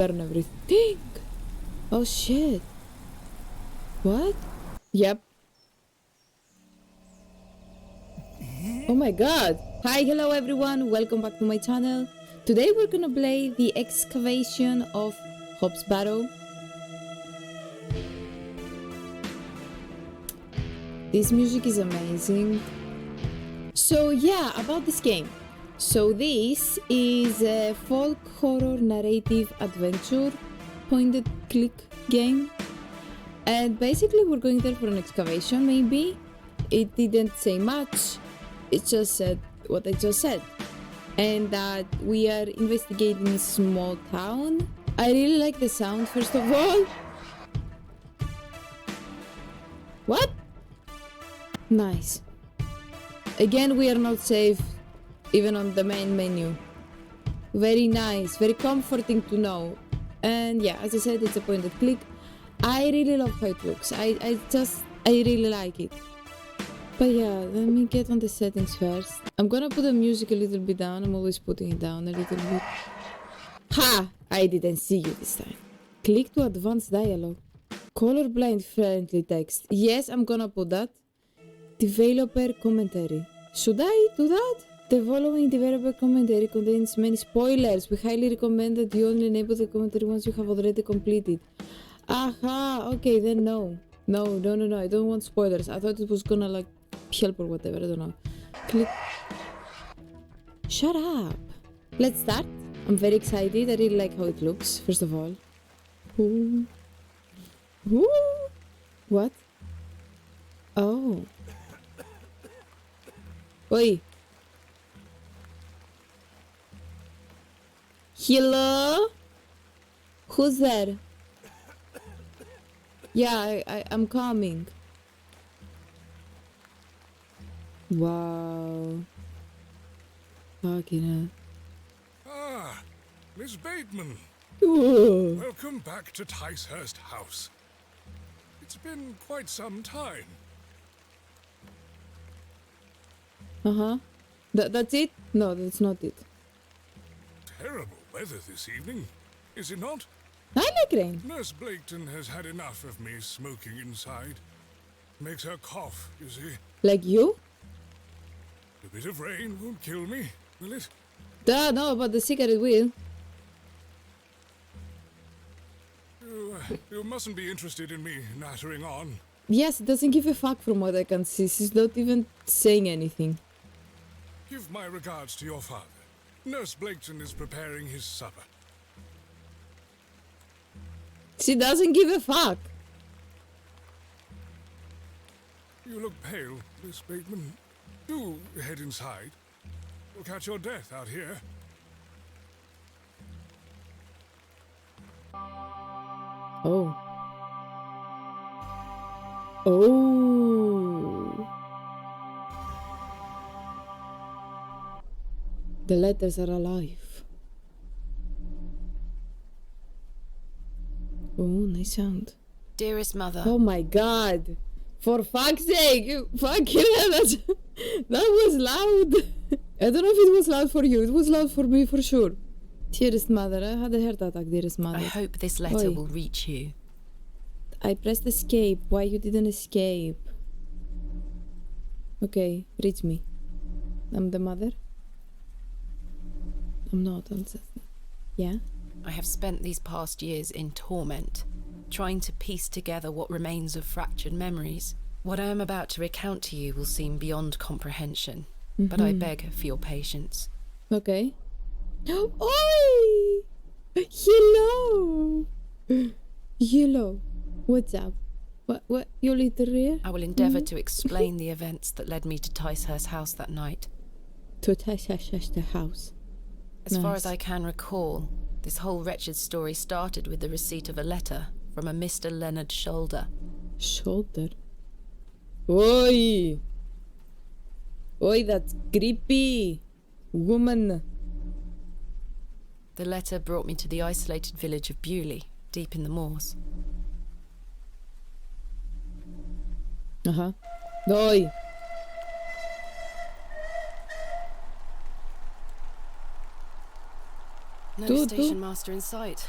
burn everything. Oh shit. What? Yep. Oh my god. Hi, hello everyone. Welcome back to my channel. Today we're gonna play the Excavation of Hob's Barrow. This music is amazing. So yeah, about this game. So this is a folk horror narrative adventure pointed click game. And basically we're going there for an excavation maybe. It didn't say much. It just said what I just said. And that we are investigating a small town. I really like the sound first of all. What? Nice. Again, we are not safe even on the main menu. Very nice, very comforting to know. And yeah, as I said, it's a point and click. I really love how it looks. I really like it. But yeah, let me get on the settings first. I'm gonna put the music a little bit down. I'm always putting it down a little bit. Ha! I didn't see you this time. Click to advanced dialogue. Colorblind friendly text. Yes, I'm gonna put that. Developer commentary. Should I do that? The following developer commentary contains many spoilers. We highly recommend that you only enable the commentary once you have already completed. Aha, okay, then no. No, I don't want spoilers. I thought it was gonna like help or whatever, I don't know. Click. Shut up. Let's start. I'm very excited. I really like how it looks, first of all. Ooh. Ooh. What? Oh. Oi. Hello? Who's there? Yeah, I'm coming. Wow. Fucking hell. Ah, Miss Bateman. Ooh. Welcome back to Ticehurst House. It's been quite some time. Uh-huh. That's it? No, that's not it. Terrible weather this evening, is it not? I like rain. Nurse Blaketon has had enough of me smoking inside. Makes her cough, you see. Like you? A bit of rain won't kill me, will it? Duh, no, but the cigarette will. You mustn't be interested in me nattering on. Yes, it doesn't give a fuck from what I can see. She's not even saying anything. Give my regards to your father. Nurse Blaketon is preparing his supper. She doesn't give a fuck. You look pale, Miss Bateman. Do head inside. You'll catch your death out here. Oh. Oh. The letters are alive. Oh, nice sound. Dearest mother. Oh my god. For fuck's sake. You fucking hell, that was loud. I don't know if it was loud for you. It was loud for me for sure. Dearest mother, I had a heart attack, dearest mother. I hope this letter Oi. will reach you. I pressed escape. Why you didn't escape? Okay, reach me. I'm the mother. I'm not. I'm just... Yeah? I have spent these past years in torment, trying to piece together what remains of fractured memories. What I am about to recount to you will seem beyond comprehension, but I beg for your patience. Okay. Oi! Hello! Hello. What's up? What? Your little rear? I will endeavour to explain the events that led me to Ticehurst House that night. To Ticehurst House. As far Nice. as I can recall, this whole wretched story started with the receipt of a letter from a Mr. Leonard Shoulder. Shoulder? Oi! Oi, that's creepy! Woman! The letter brought me to the isolated village of Bewley, deep in the moors. Uh-huh. Oi! No Do- station master in sight.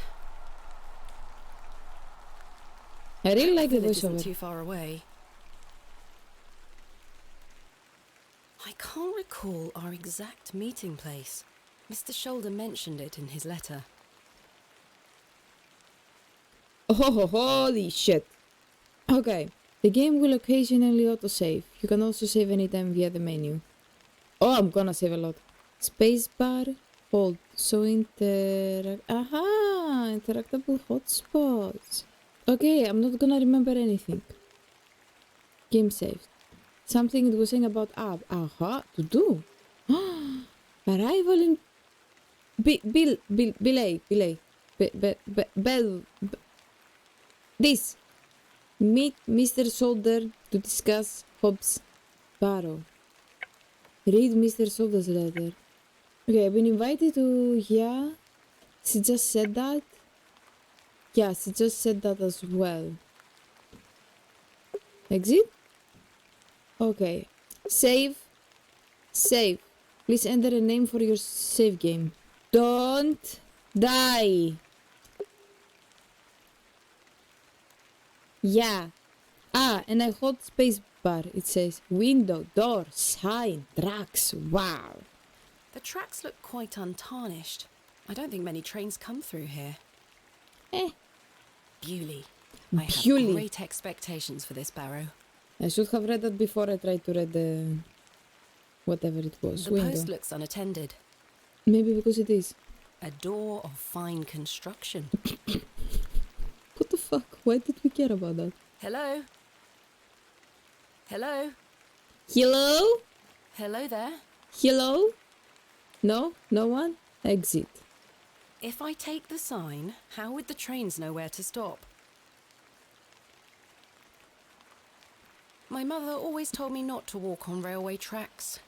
I really like the Village isn't voiceover. too far away. I can't recall our exact meeting place. Mr. Shoulder mentioned it in his letter. Oh, holy shit. Okay. The game will occasionally autosave. You can also save anytime via the menu. Oh, I'm gonna save a lot. Spacebar, hold. So interactable hotspots. Okay, I'm not gonna remember anything. Game saved. Something it was saying about app. Aha, to do. Arrival in belay. This. Meet Mr. Solder to discuss Hobbs Barrow. Read Mr. Solder's letter. Okay, I've been invited to... Yeah. She just said that? Yeah, she just said that as well. Exit? Okay. Save. Save. Please enter a name for your save game. Don't die. Yeah. And I hold space bar. It says window, door, sign, tracks. Wow. The tracks look quite untarnished. I don't think many trains come through here. Bewley. I have Bewley. great expectations for this, Barrow. I should have read that before I tried to read the... whatever it was. The window. post looks unattended. Maybe because it is. A door of fine construction. What the fuck? Why did we care about that? Hello? Hello? Hello? Hello there? Hello? No? No one? Exit. If I take the sign, how would the trains know where to stop? My mother always told me not to walk on railway tracks.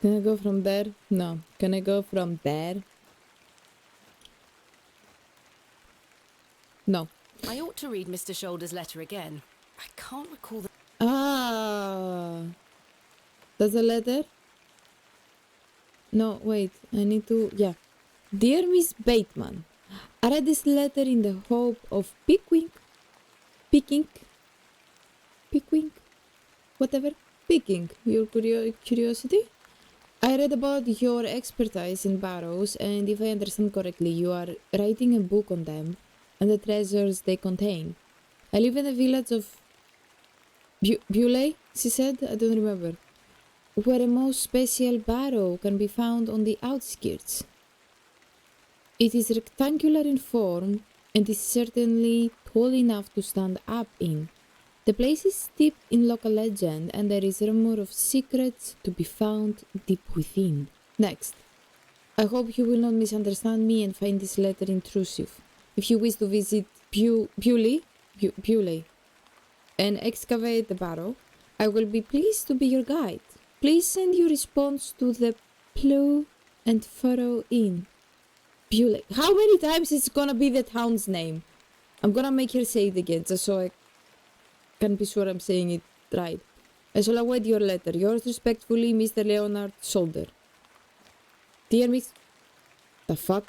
Can I go from there? No. Can I go from there? No. I ought to read Mr. Shoulder's letter again. I can't recall the... That's a letter? No, wait. I need to... Yeah. Dear Miss Bateman, I read this letter in the hope of picking, your curiosity. I read about your expertise in barrows, and if I understand correctly, you are writing a book on them and the treasures they contain. I live in the village of Bewley, she said, I don't remember, where a most special barrow can be found on the outskirts. It is rectangular in form and is certainly tall enough to stand up in. The place is steeped in local legend, and there is rumor of secrets to be found deep within. Next. I hope you will not misunderstand me and find this letter intrusive. If you wish to visit Bewley and excavate the barrow, I will be pleased to be your guide. Please send your response to the Plough and Furrow Inn. Bewley. How many times is it gonna be the town's name? I'm gonna make her say it again, just so I can be sure I'm saying it right. I shall await your letter. Yours respectfully, Mr. Leonard Solder. Dear Miss... The fuck?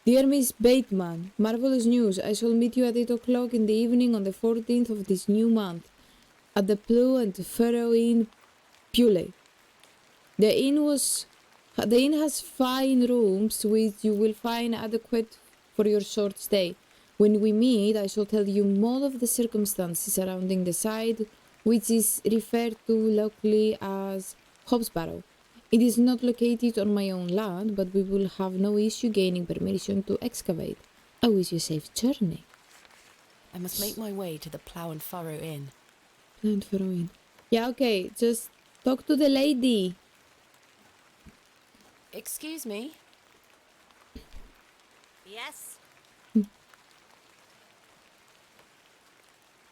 Dear Miss Bateman, marvelous news. I shall meet you at 8 o'clock in the evening on the 14th of this new month at the Plough and Furrow Inn, Bewley. The inn has fine rooms which you will find adequate for your short stay. When we meet, I shall tell you more of the circumstances surrounding the site, which is referred to locally as Hobbs Barrow. It is not located on my own land, but we will have no issue gaining permission to excavate. I wish you a safe journey. I must make my way to the Plough and Furrow Inn. Plough and Furrow Inn. Yeah, okay, just talk to the lady. Excuse me? Yes?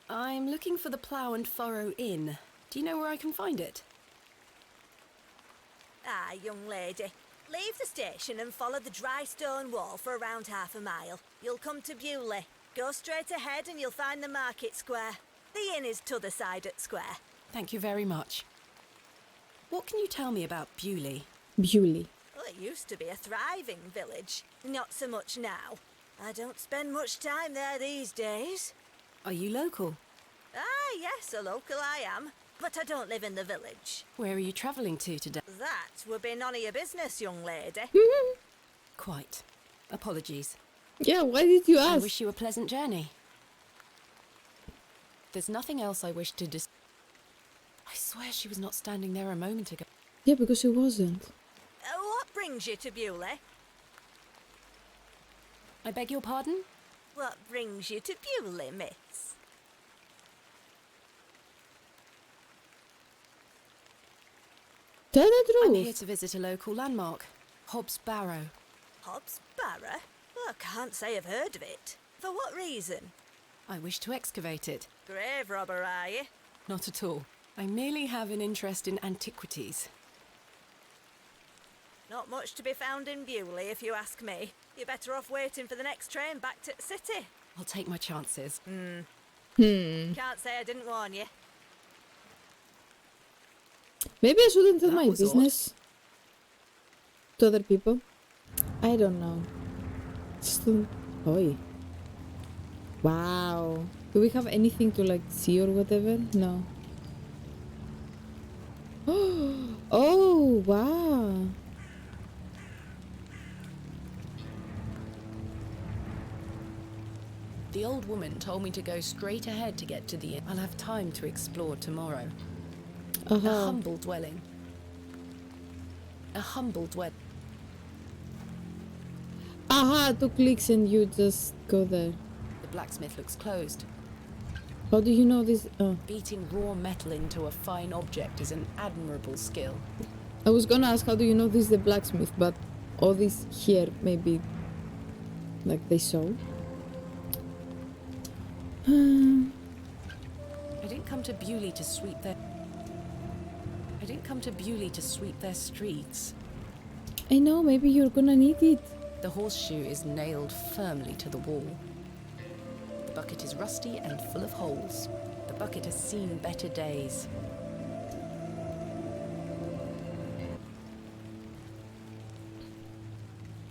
I'm looking for the Plough and Furrow Inn. Do you know where I can find it? Ah, young lady. Leave the station and follow the dry stone wall for around half a mile. You'll come to Bewley. Go straight ahead and you'll find the market square. The inn is t'other side at square. Thank you very much. What can you tell me about Bewley? Bewley. Well, it used to be a thriving village. Not so much now. I don't spend much time there these days. Are you local? Ah, yes, a local I am. But I don't live in the village. Where are you travelling to today? That would be none of your business, young lady. Quite. Apologies. Yeah, why did you I ask? wish you a pleasant journey. There's nothing else I wish to I swear she was not standing there a moment ago. Yeah, because she wasn't. What brings you to Bewley? I beg your pardon? What brings you to Bewley, miss? Tell the I'm here truth. to visit a local landmark, Hobbs Barrow. Hobbs Barrow? Well, I can't say I've heard of it. For what reason? I wish to excavate it. Grave robber, are you? Not at all. I merely have an interest in antiquities. Not much to be found in Bewley, if you ask me. You're better off waiting for the next train back to the city. I'll take my chances. Can't say I didn't warn you. Maybe I shouldn't tell That my was odd. business to other people. I don't know. Just don't... Oi. Wow. Do we have anything to like see or whatever? No. Oh, wow. The old woman told me to go straight ahead to get to the inn. I'll have time to explore tomorrow. A humble dwelling. A humble dwelling. Aha, 2 clicks and you just go there. The blacksmith looks closed. How do you know this? Oh. Beating raw metal into a fine object is an admirable skill. I was gonna ask how do you know this is the blacksmith, but all this here maybe like they saw. I didn't come to Bewley to sweep their... I didn't come to Bewley to sweep their streets. I know, maybe you're gonna need it. The horseshoe is nailed firmly to the wall. The bucket is rusty and full of holes. The bucket has seen better days.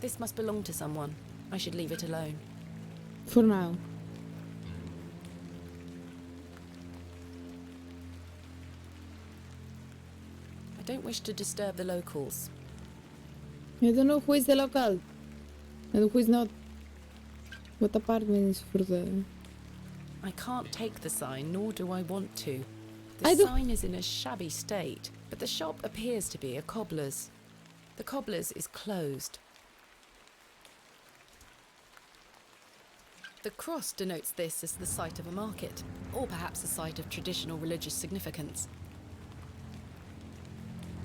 This must belong to someone. I should leave it alone. For now. I don't wish to disturb the locals. I don't know who is the local and who is not. What apartment is for the... I can't take the sign, nor do I want to. I The don't- sign is in a shabby state, but the shop appears to be a cobbler's. The cobbler's is closed. The cross denotes this as the site of a market, or perhaps a site of traditional religious significance.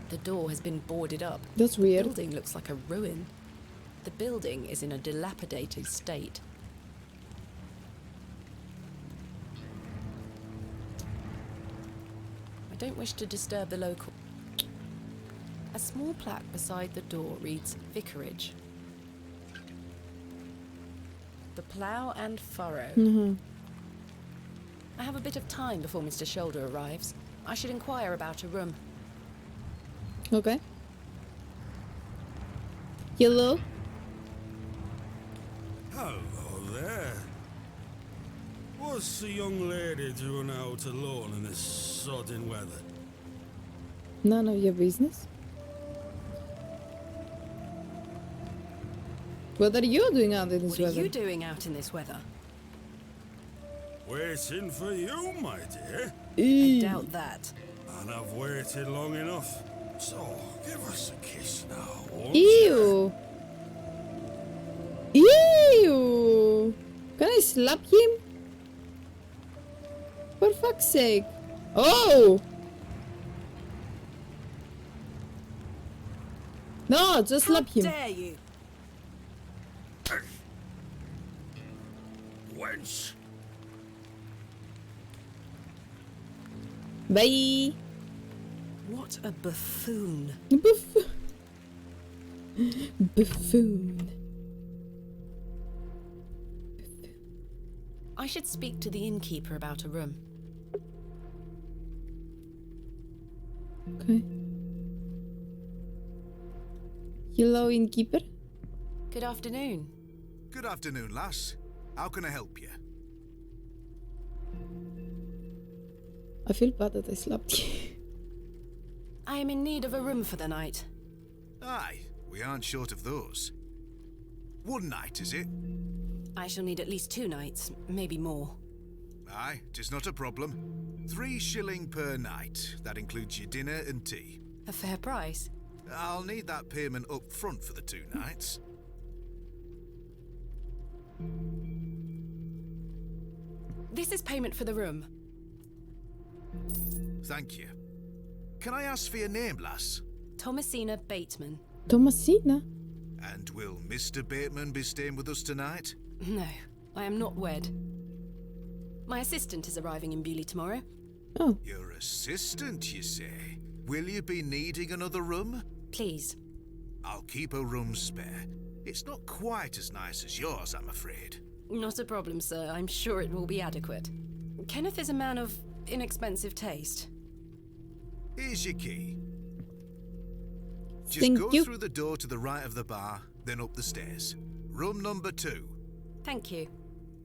The door has been boarded up. That's The weird. building looks like a ruin. The building is in a dilapidated state. I don't wish to disturb the local. A small plaque beside the door reads Vicarage. The Plough and Furrow. I have a bit of time before Mr. Shoulder arrives. I should inquire about a room. Okay. Hello? Hello there. What's the young lady doing out alone in this sodden weather? None of your business. What are you doing out in this What are weather? you doing out in this weather? Waiting for you, my dear. I doubt that. And I've waited long enough. So, give us a kiss now, won't you? Ew! Ew! Can I slap him? For fuck's sake. Oh! No, just slap him. Dare you? Wench! Bye! What a buffoon. Buffoon. I should speak to the innkeeper about a room. Okay. Hello, innkeeper. Good afternoon. Good afternoon, lass. How can I help you? I feel bad that I slapped you. I am in need of a room for the night. Aye, we aren't short of those. One night, is it? I shall need at least 2 nights, maybe more. Aye, 'tis not a problem. 3 shilling per night. That includes your dinner and tea. A fair price. I'll need that payment up front for the 2 nights. This is payment for the room. Thank you. Can I ask for your name, lass? Thomasina Bateman. Thomasina? And will Mr. Bateman be staying with us tonight? No, I am not wed. My assistant is arriving in Bewley tomorrow. Oh, Your assistant, you say? Will you be needing another room? Please. I'll keep a room spare. It's not quite as nice as yours, I'm afraid. Not a problem, sir. I'm sure it will be adequate. Kenneth is a man of inexpensive taste. Here's your key. Just Thank go you. through the door to the right of the bar, then up the stairs. Room number 2. Thank you.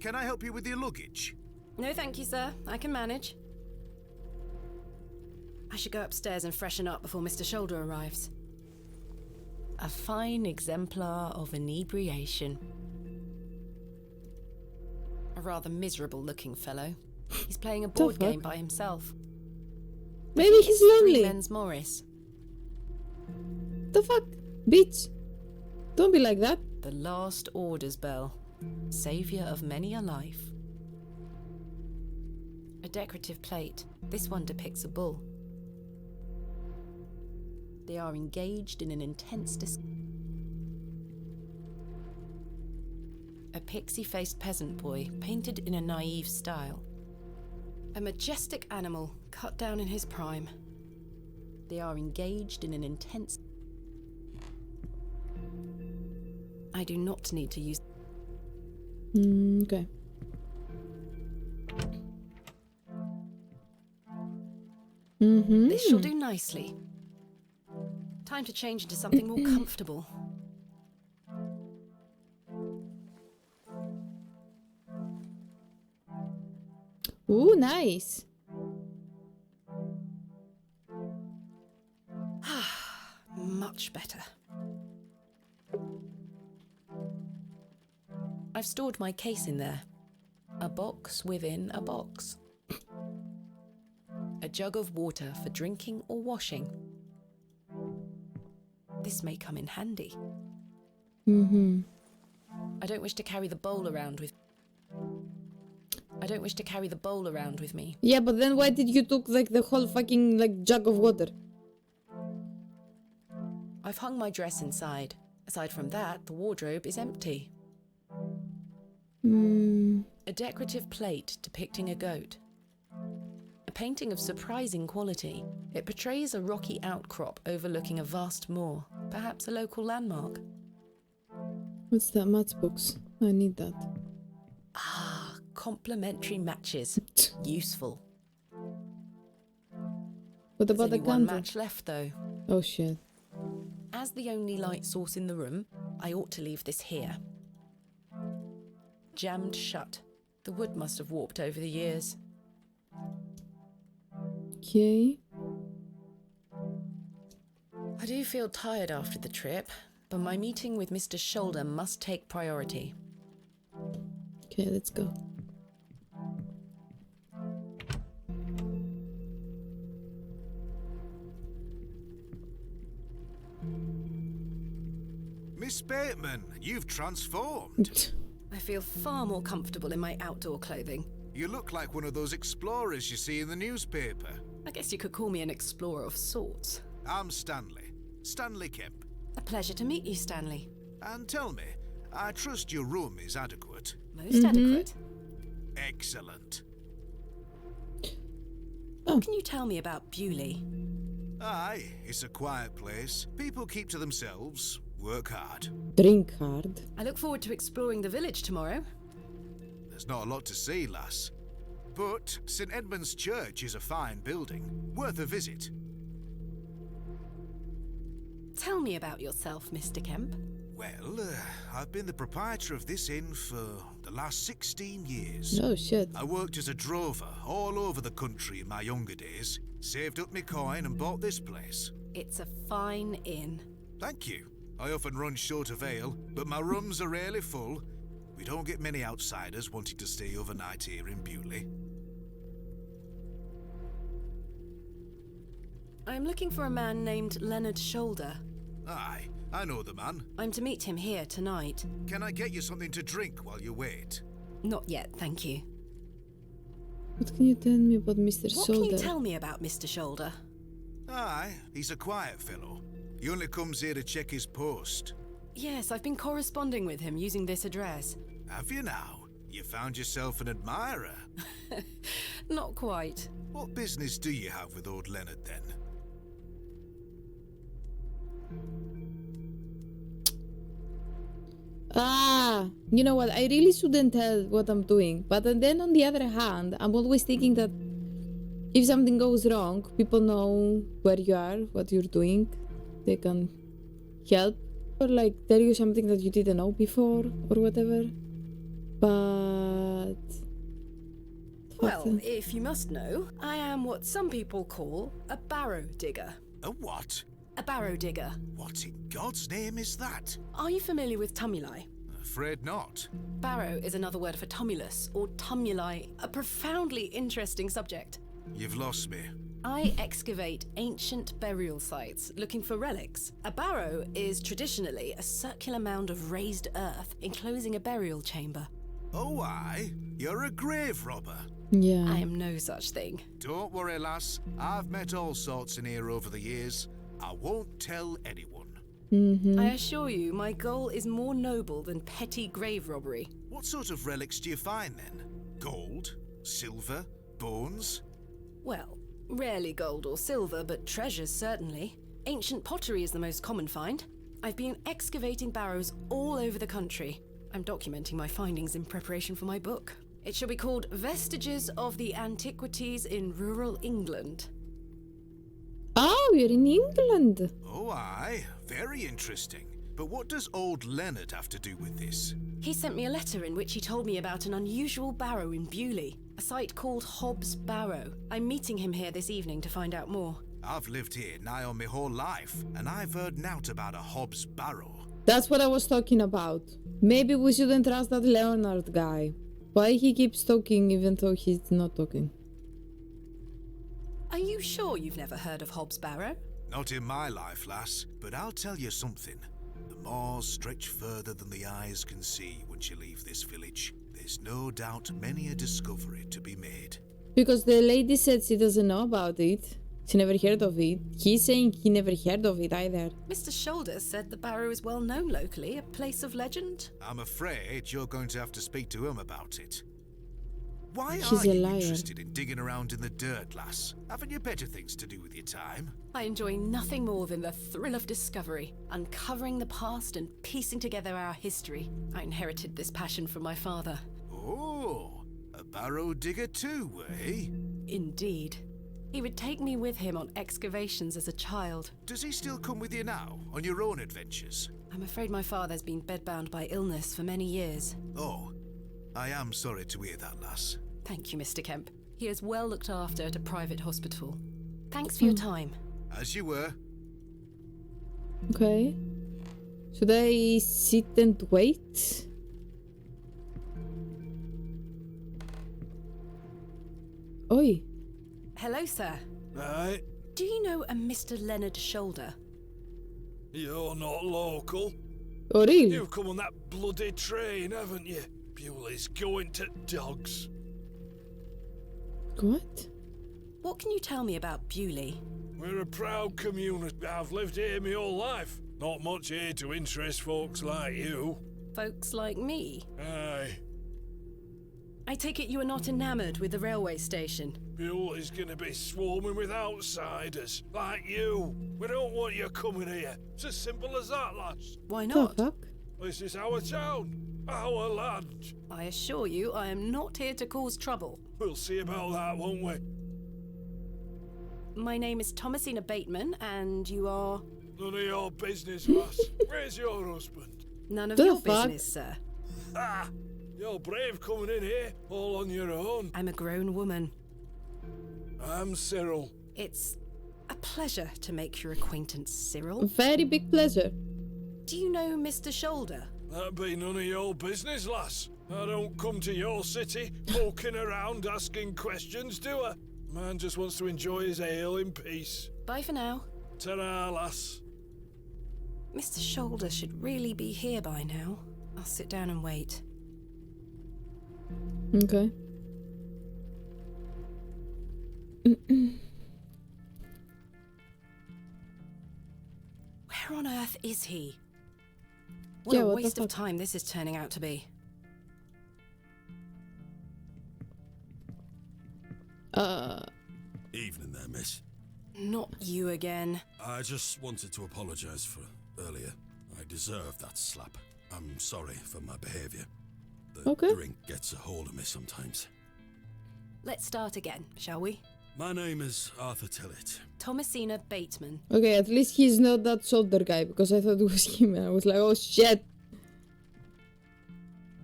Can I help you with your luggage? No, thank you, sir. I can manage. I should go upstairs and freshen up before Mr. Shoulder arrives. A fine exemplar of inebriation. A rather miserable-looking fellow. He's playing a board fuck? game by himself. maybe he's Three lonely. Men's Morris. The fuck? Bitch. Don't be like that. The Last Orders Bell. Saviour of many a life. A decorative plate. This one depicts a bull. They are engaged in an intense A pixie-faced peasant boy, painted in a naive style. A majestic animal, cut down in his prime. They are engaged in an intense... I do not need to use... Okay. This shall do nicely. Time to change into something more comfortable. Ooh, nice. Much better. I've stored my case in there. A box within a box. A jug of water for drinking or washing. This may come in handy. I don't wish to carry the bowl around with... me. Yeah, but then why did you took like the whole fucking like jug of water? I've hung my dress inside. Aside from that, the wardrobe is empty. A decorative plate depicting a goat. A painting of surprising quality. It portrays a rocky outcrop overlooking a vast moor, perhaps a local landmark. What's that matchbox? I need that. Ah, complementary matches. Useful. What There's about the only one candle? match left, though. Oh shit. As the only light source in the room, I ought to leave this here. Jammed shut. The wood must have warped over the years. Okay. I do feel tired after the trip, but my meeting with Mr. Shoulder must take priority. Okay, let's go. Miss Bateman, you've transformed. I feel far more comfortable in my outdoor clothing. You look like one of those explorers you see in the newspaper. I guess you could call me an explorer of sorts. I'm Stanley. Stanley Kemp. A pleasure to meet you, Stanley. And tell me, I trust your room is adequate. Most adequate. Excellent. What can you tell me about Bewley? Aye, it's a quiet place. People keep to themselves, work hard. Drink hard. I look forward to exploring the village tomorrow. There's not a lot to see, lass. But St. Edmund's Church is a fine building, worth a visit. Tell me about yourself, Mr. Kemp. Well, I've been the proprietor of this inn for the last 16 years. Oh shit. I worked as a drover all over the country in my younger days, saved up my coin and bought this place. It's a fine inn. Thank you. I often run short of ale, but my rooms are rarely full. We don't get many outsiders wanting to stay overnight here in Bewley. I'm looking for a man named Leonard Shoulder. Aye, I know the man. I'm to meet him here tonight. Can I get you something to drink while you wait? Not yet, thank you. What can you tell me about Mr. What Shoulder? can you tell me about Mr. Shoulder? Aye, he's a quiet fellow. He only comes here to check his post. Yes, I've been corresponding with him using this address. Have you now? You found yourself an admirer. Not quite. What business do you have with old Leonard then? You know what? I really shouldn't tell what I'm doing. But then on the other hand, I'm always thinking that if something goes wrong, people know where you are, what you're doing. They can help or like tell you something that you didn't know before or whatever. But... Well, if you must know, I am what some people call a barrow digger. A what? A barrow digger. What in God's name is that? Are you familiar with tumuli? Afraid not. Barrow is another word for tumulus or tumuli, a profoundly interesting subject. You've lost me. I excavate ancient burial sites looking for relics. A barrow is traditionally a circular mound of raised earth enclosing a burial chamber. Oh, aye? You're a grave robber. Yeah. I am no such thing. Don't worry, lass. I've met all sorts in here over the years. I won't tell anyone. I assure you, my goal is more noble than petty grave robbery. What sort of relics do you find then? Gold? Silver? Bones? Well, rarely gold or silver, but treasures certainly. Ancient pottery is the most common find. I've been excavating barrows all over the country. I'm documenting my findings in preparation for my book. It shall be called Vestiges of the Antiquities in Rural England. Oh, you're in England. Oh, aye. Very interesting. But what does old Leonard have to do with this? He sent me a letter in which he told me about an unusual barrow in Bewley, a site called Hob's Barrow. I'm meeting him here this evening to find out more. I've lived here nigh on my whole life, and I've heard nought about a Hob's Barrow. That's what I was talking about. Maybe we shouldn't trust that Leonard guy. Why he keeps talking even though he's not talking? Are you sure you've never heard of Hob's Barrow? Not in my life, lass, but I'll tell you something. The moors stretch further than the eyes can see once you leave this village. There's no doubt many a discovery to be made. Because the lady said she doesn't know about it. She never heard of it. He's saying he never heard of it either. Mr. Shoulder said the barrow is well known locally, a place of legend. I'm afraid you're going to have to speak to him about it. Why She's are a you liar. interested in digging around in the dirt, lass? Haven't you better things to do with your time? I enjoy nothing more than the thrill of discovery, uncovering the past and piecing together our history. I inherited this passion from my father. Oh, a barrow digger too, eh? Indeed. He would take me with him on excavations as a child. Does he still come with you now, on your own adventures? I'm afraid my father's been bedbound by illness for many years. Oh, I am sorry to hear that, lass. Thank you, Mr. Kemp. He is well looked after at a private hospital. Thanks for your time. As you were. Okay. Should I sit and wait? Oi. Hello, sir. Right? Do you know a Mr. Leonard Shoulder? You're not local. Oh, really? You've come on that bloody train, haven't you? Bewley's going to dogs. What? What can you tell me about Bewley? We're a proud community. I've lived here my whole life. Not much here to interest folks like you. Folks like me? Aye. I take it you are not enamoured with the railway station. Bewley's gonna be swarming with outsiders, like you. We don't want you coming here. It's as simple as that, lass. Why The not? fuck? This is our town, our land. I assure you I am not here to cause trouble. We'll see about that, won't we? My name is Thomasina Bateman, and you are... None of your business, lass. Where's your husband? None of The your fuck? business, sir. Ah! You're brave coming in here, all on your own. I'm a grown woman. I'm Cyril. It's a pleasure to make your acquaintance, Cyril. Very big pleasure. Do you know Mr. Shoulder? That'd be none of your business, lass. I don't come to your city poking around asking questions, do I? Man just wants to enjoy his ale in peace. Bye for now. Ta-ra, lass. Mr. Shoulder should really be here by now. I'll sit down and wait. Okay. Where on earth is he? What Yeah, a what the waste of fuck? time this is turning out to be. Evening there, miss. Not you again. I just wanted to apologise for earlier. I deserved that slap. I'm sorry for my behaviour. The Okay. drink gets a hold of me sometimes. Let's start again, shall we? My name is Arthur Tillett. Thomasina Bateman. Okay, at least he's not that soldier guy, because I thought it was him and I was like, oh shit.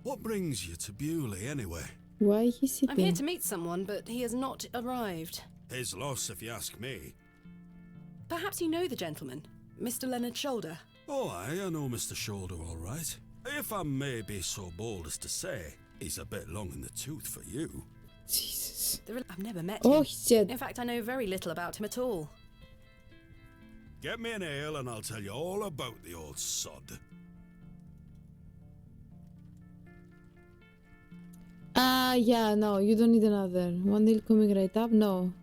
What brings you to Bewley, anyway? Why he sitting? I'm here to meet someone, but he has not arrived. His loss, if you ask me. Perhaps you know the gentleman, Mr. Leonard Shoulder. Oh, I know Mr. Shoulder all right. If I may be so bold as to say, he's a bit long in the tooth for you. Jesus. I've never met Oh him. shit. In fact, I know very little about him at all. Get me an ale and I'll tell you all about the old sod. Yeah, no, you don't need another. One deal coming right up? No.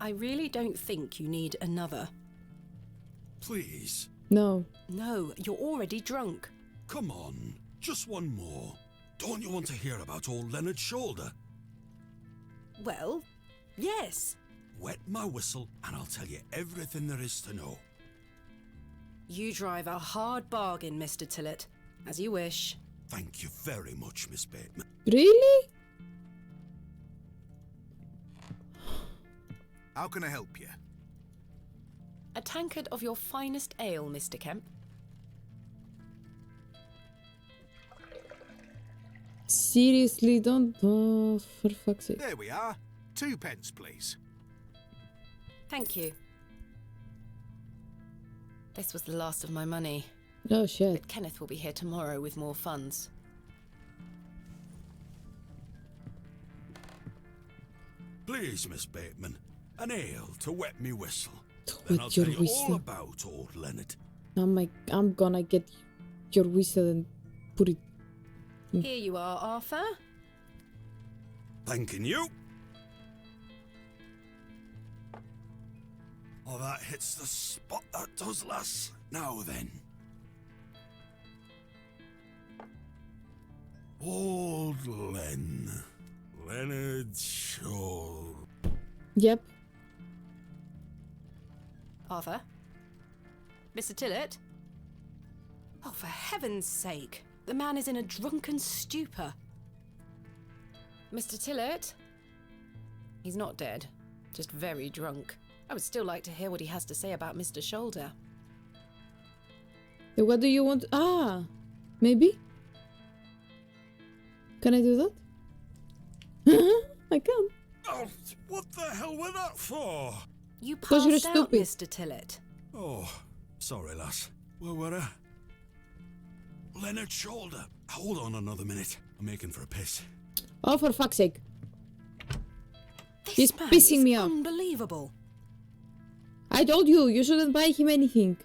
I really don't think you need another. Please, No. No, you're already drunk. come on. Just one more. Don't you want to hear about old Leonard Shoulder? Well, yes. Wet my whistle and I'll tell you everything there is to know. You drive a hard bargain, Mr. Tillett. As you wish. Thank you very much, Miss Bateman. Really? How can I help you? A tankard of your finest ale, Mr. Kemp. Seriously, don't. Oh, for fuck's sake. There we are. 2 pence, please. Thank you. This was the last of my money, Oh shit. but Kenneth will be here tomorrow with more funds. Please, Miss Bateman, an ale to wet me whistle. To Then wet I'll tell your you whistle. all about old Leonard. I'm gonna get your whistle and put it. Here you are, Arthur. Thanking you. Oh, that hits the spot, that does, lass. Now then. Old Leonard Shoulder. Yep. Arthur? Mr. Tillett? Oh, for heaven's sake. The man is in a drunken stupor. Mr. Tillett? He's not dead, just very drunk. I would still like to hear what he has to say about Mr. Shoulder. What do you want? Maybe? Can I do that? I can't. Oh, what the hell were that for? You 'Cause you're passed out, stupid. Mr. Tillett. Oh, sorry, lass. Where were I? Leonard Shoulder. Hold on another minute. I'm making for a piss. Oh, for fuck's sake. This He's man pissing is me off. unbelievable. I told you, you shouldn't buy him anything.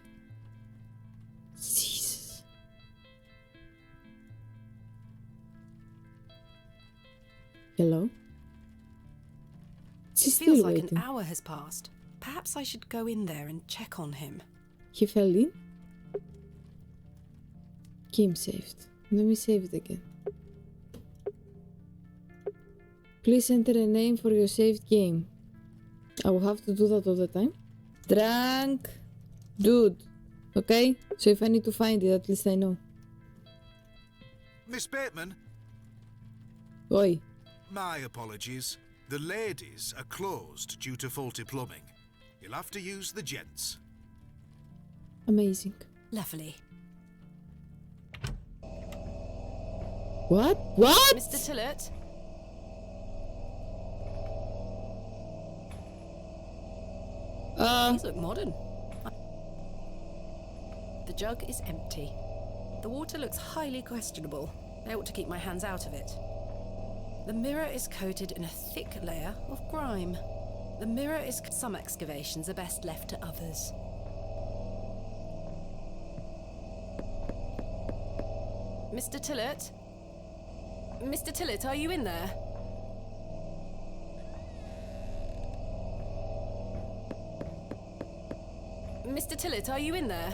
Jesus. Hello? She's Feels still like waiting. an hour has passed. Perhaps I should go in there and check on him. He fell in? Game saved. Let me save it again. Please enter a name for your saved game. I will have to do that all the time. Drunk dude. Okay? So if I need to find it, at least I know. Miss Bateman, Oi. my apologies. The ladies are closed due to faulty plumbing. You'll have to use the gents. Amazing. Lovely. What? What? Mr. Tillett? These look modern. The jug is empty. The water looks highly questionable. I ought to keep my hands out of it. The mirror is coated in a thick layer of grime. The mirror is... Some excavations are best left to others. Mr. Tillett? Mr. Tillett, are you in there? Mr. Tillett, are you in there?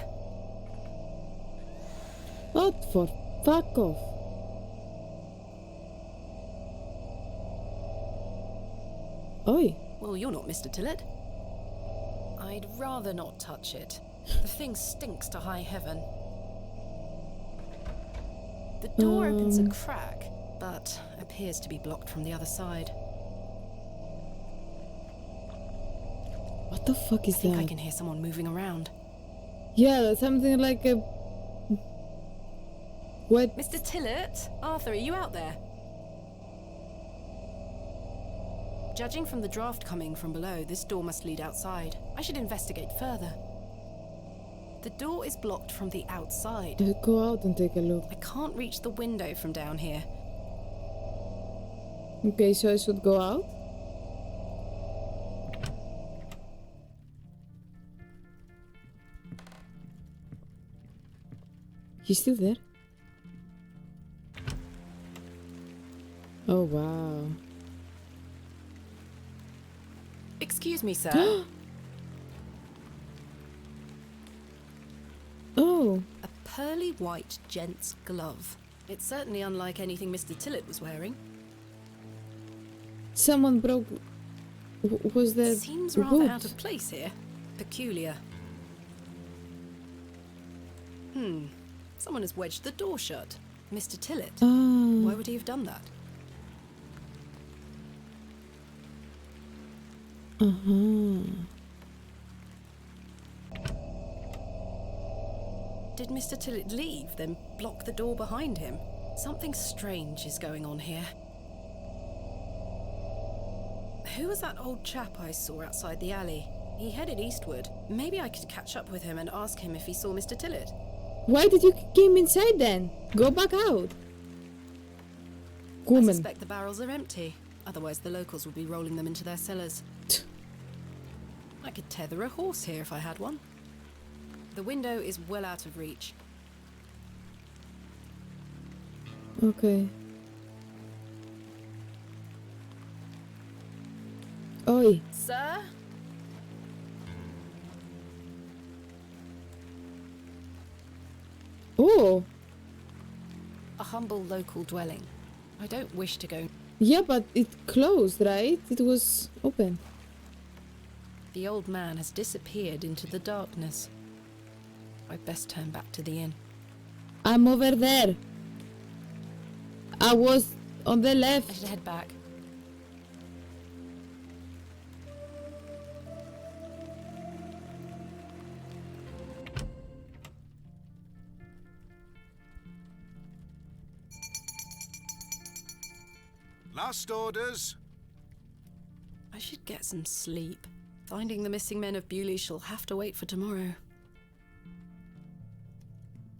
What for? Fuck off. Oi. Well, you're not Mr. Tillett. I'd rather not touch it. The thing stinks to high heaven. The door opens a crack, but appears to be blocked from the other side. What the fuck is I think that? I can hear someone moving around. Yeah, that's something like a... What? Mr. Tillett? Arthur, are you out there? Judging from the draft coming from below, this door must lead outside. I should investigate further. The door is blocked from the outside. Go out and take a look. I can't reach the window from down here. Okay, so I should go out? He's still there? Oh, wow. Excuse me, sir. Oh. A pearly white gent's glove. It's certainly unlike anything Mr. Tillett was wearing. Someone broke... Was that... Seems rather out of place here. Peculiar. Someone has wedged the door shut. Mr. Tillett. Why would he have done that? Did Mr. Tillett leave, then block the door behind him? Something strange is going on here. Who was that old chap I saw outside the alley? He headed eastward. Maybe I could catch up with him and ask him if he saw Mr. Tillett. Why did you came inside then? Go back out. I Woman. suspect the barrels are empty. Otherwise the locals would be rolling them into their cellars. I could tether a horse here if I had one. The window is well out of reach. Okay. Oi. Sir? Oh. A humble local dwelling. I don't wish to go. Yeah, but it closed, right? It was open. The old man has disappeared into the darkness. I'd best turn back to the inn. I'm over there. I was on the I left. should head back. Last orders. I should get some sleep. Finding the missing men of Bewley shall have to wait for tomorrow.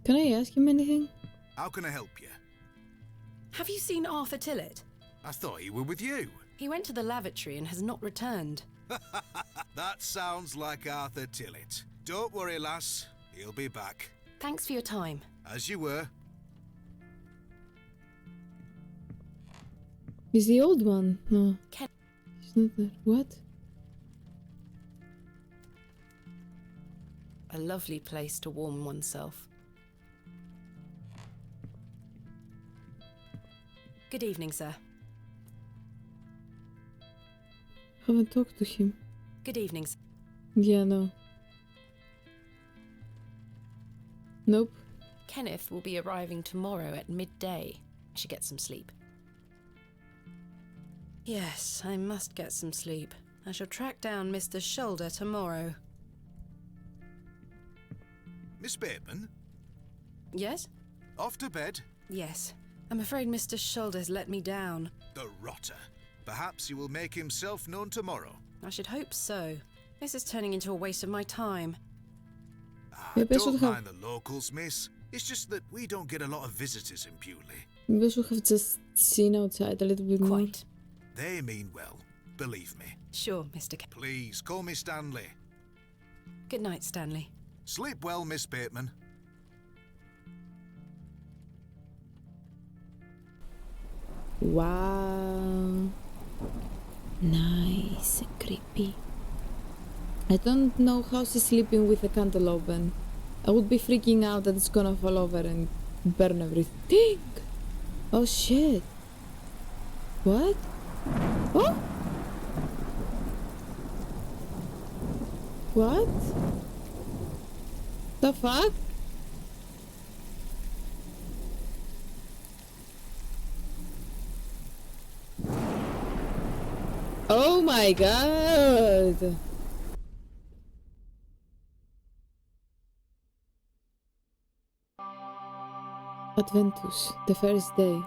Can I ask him anything? How can I help you? Have you seen Arthur Tillett? I thought he were with you. He went to the lavatory and has not returned. That sounds like Arthur Tillett. Don't worry, lass. He'll be back. Thanks for your time. As you were. He's the old one. No. Ken- He's not there. What? A lovely place to warm oneself. Good evening, sir. Haven't talked to him. Good evening, sir. Yeah, no. Nope. Kenneth will be arriving tomorrow at midday. I should get some sleep. Yes, I must get some sleep. I shall track down Mr. Shoulder tomorrow. Miss Bateman, Yes? off to bed. Yes. I'm afraid Mr. Shoulder's let me down. The rotter. Perhaps he will make himself known tomorrow. I should hope so. This is turning into a waste of my time. Maybe I Don't should have. mind the locals, miss. It's just that we don't get a lot of visitors in Bewley. Maybe I should have just seen outside a little bit more. Quite. They mean well, believe me. Sure, Mr. Kemp. Please, call me Stanley. Good night, Stanley. Sleep well, Miss Bateman. Wow. Nice. Creepy. I don't know how she's sleeping with the candle open. I would be freaking out that it's gonna fall over and burn everything. Oh shit. What? Oh? What? The fuck? Oh my god! Adventus, the first day.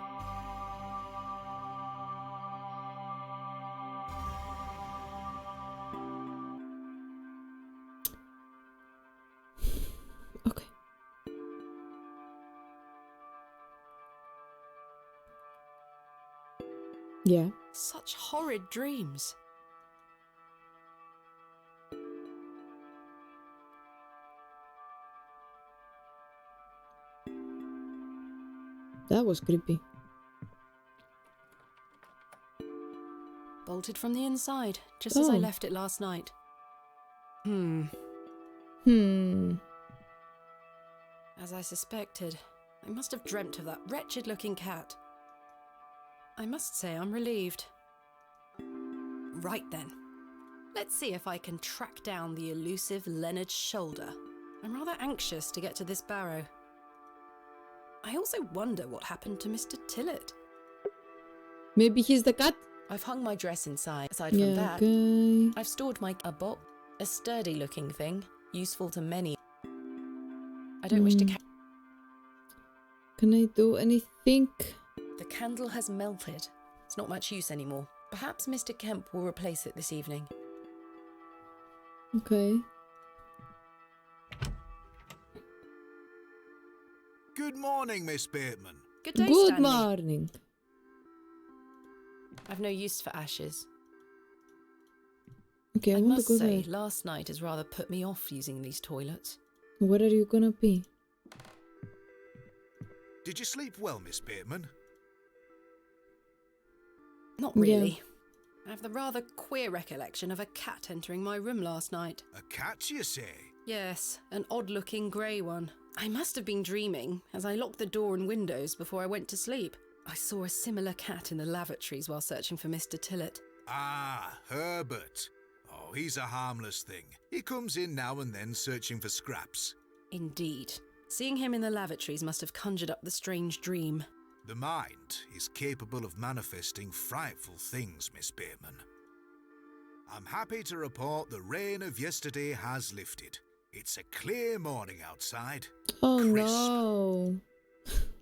Okay. Yeah. Such horrid dreams. That was creepy. Bolted from the inside, just as I Oh. left it last night. As I suspected, I must have dreamt of that wretched-looking cat. I must say I'm relieved. Right then. Let's see if I can track down the elusive Leonard Shoulder. I'm rather anxious to get to this barrow. I also wonder what happened to Mr. Tillett. Maybe he's the cat? I've hung my dress inside. Aside from Yeah, that, okay. I've stored a box, a sturdy-looking thing, useful to many. I don't wish to Can I do anything? The candle has melted. It's not much use anymore. Perhaps Mr. Kemp will replace it this evening. Okay. Good morning, Miss Bateman. Good day, Good Stanley. morning. I've no use for ashes. Okay, I I want to must go say, there. last night has rather put me off using these toilets. Where are you gonna be? Did you sleep well, Miss Bateman? Not Yeah. really. I have the rather queer recollection of a cat entering my room last night. A cat, you say? Yes, an odd-looking grey one. I must have been dreaming, as I locked the door and windows before I went to sleep. I saw a similar cat in the lavatories while searching for Mr. Tillett. Ah, Herbert. Oh, he's a harmless thing. He comes in now and then searching for scraps. Indeed. Seeing him in the lavatories must have conjured up the strange dream. The mind is capable of manifesting frightful things, Miss Bateman. I'm happy to report the rain of yesterday has lifted. It's a clear morning outside. Oh Crisp. no.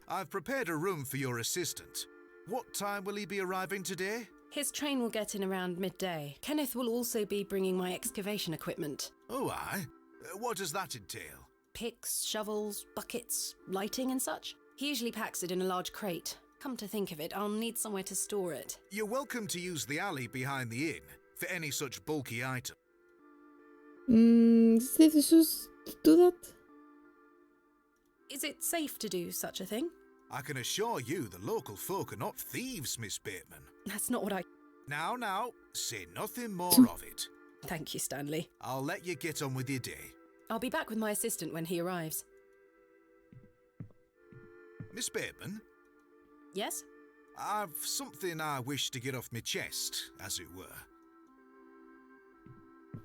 I've prepared a room for your assistant. What time will he be arriving today? His train will get in around midday. Kenneth will also be bringing my excavation equipment. Oh, aye. What does that entail? Picks, shovels, buckets, lighting and such. He usually packs it in a large crate. Come to think of it, I'll need somewhere to store it. You're welcome to use the alley behind the inn for any such bulky item. Steve, you should do that? Is it safe to do such a thing? I can assure you the local folk are not thieves, Miss Bateman. That's not what I... Now, say nothing more of it. Thank you, Stanley. I'll let you get on with your day. I'll be back with my assistant when he arrives. Miss Bateman, Yes? I've something I wish to get off my chest, as it were.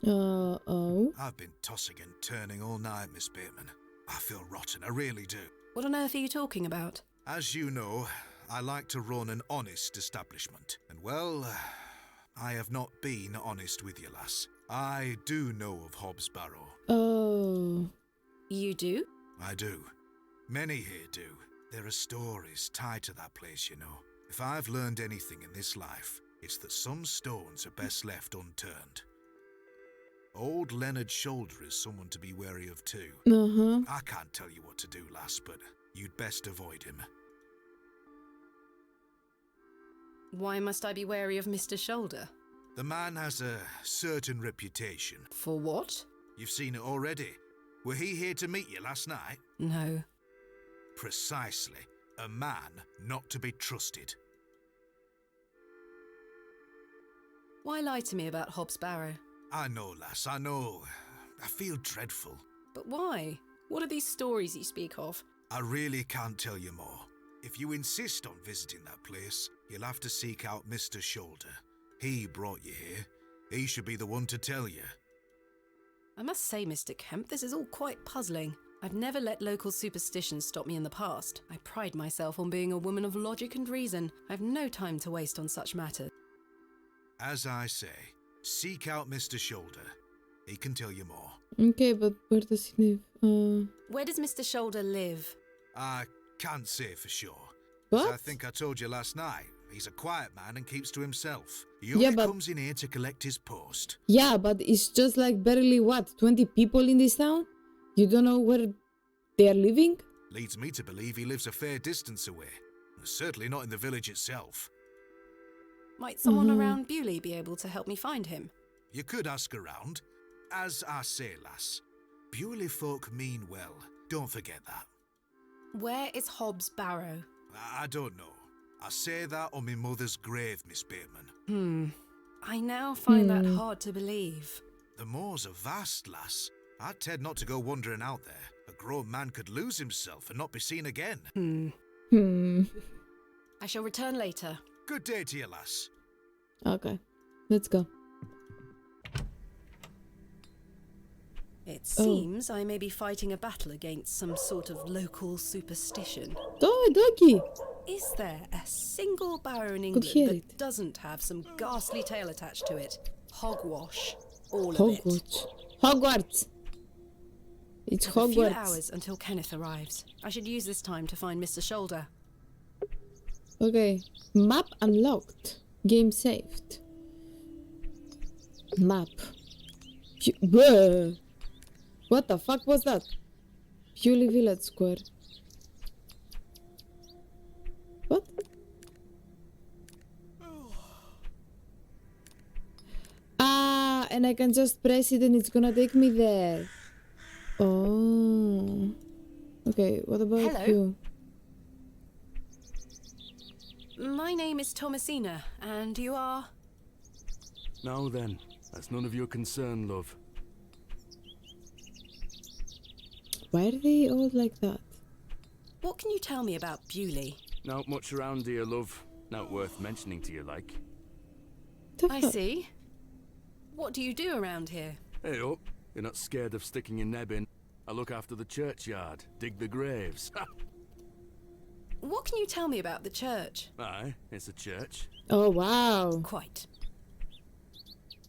Oh. I've been tossing and turning all night, Miss Bateman. I feel rotten, I really do. What on earth are you talking about? As you know, I like to run an honest establishment. And well, I have not been honest with you, lass. I do know of Hobbs Barrow. Oh. You do? I do. Many here do. There are stories tied to that place, you know. If I've learned anything in this life, it's that some stones are best left unturned. Old Leonard Shoulder is someone to be wary of too. I can't tell you what to do, lass, but you'd best avoid him. Why must I be wary of Mr. Shoulder? The man has a certain reputation. For what? You've seen it already. Were he here to meet you last night? No. Precisely. A man not to be trusted. Why lie to me about Hobbs Barrow? I know, lass, I know. I feel dreadful. But why? What are these stories you speak of? I really can't tell you more. If you insist on visiting that place, you'll have to seek out Mr. Shoulder. He brought you here. He should be the one to tell you. I must say, Mr. Kemp, this is all quite puzzling. I've never let local superstitions stop me in the past. I pride myself on being a woman of logic and reason. I've no time to waste on such matters. As I say, seek out Mr. Shoulder. He can tell you more. Okay, but where does he live? Where does Mr. Shoulder live? I can't say for sure. What? As I think I told you last night, he's a quiet man and keeps to himself. He only comes in here to collect his post. Yeah, but it's just like barely, 20 people in this town? You don't know where they are living? Leads me to believe he lives a fair distance away. Certainly not in the village itself. Might someone around Bewley be able to help me find him? You could ask around. As I say, lass, Bewley folk mean well. Don't forget that. Where is Hobbs Barrow? I don't know. I say that on my mother's grave, Miss Bateman. I now find that hard to believe. The moors are vast, lass. I'd tend not to go wandering out there. A grown man could lose himself and not be seen again. I shall return later. Good day to you, lass. Okay, let's go. It seems I may be fighting a battle against some sort of local superstition. Oh, doggy! Is there a single barrow in Could England hear that it. doesn't have some ghastly tale attached to it? Hogwash. All of it. Hogwarts. Hogwarts! It's I have a few Hogwarts. hours until Kenneth arrives. I should use this time to find Mr. Shoulder. Okay, map unlocked. Game saved. Map. Whoa. What the fuck was that? Bewley Village Square. What? Ah, and I can just press it and it's gonna take me there. Oh. Okay, what about Hello? you? My name is Thomasina, and you are... Now then, that's none of your concern, love. Why are they all like that? What can you tell me about Bewley? Not much around here, love. Not worth mentioning to you, like. The I fuck? see. What do you do around here? Hey up, you're not scared of sticking your neb in. I look after the churchyard, dig the graves. What can you tell me about the church? Aye, it's a church. Oh, wow. Quite.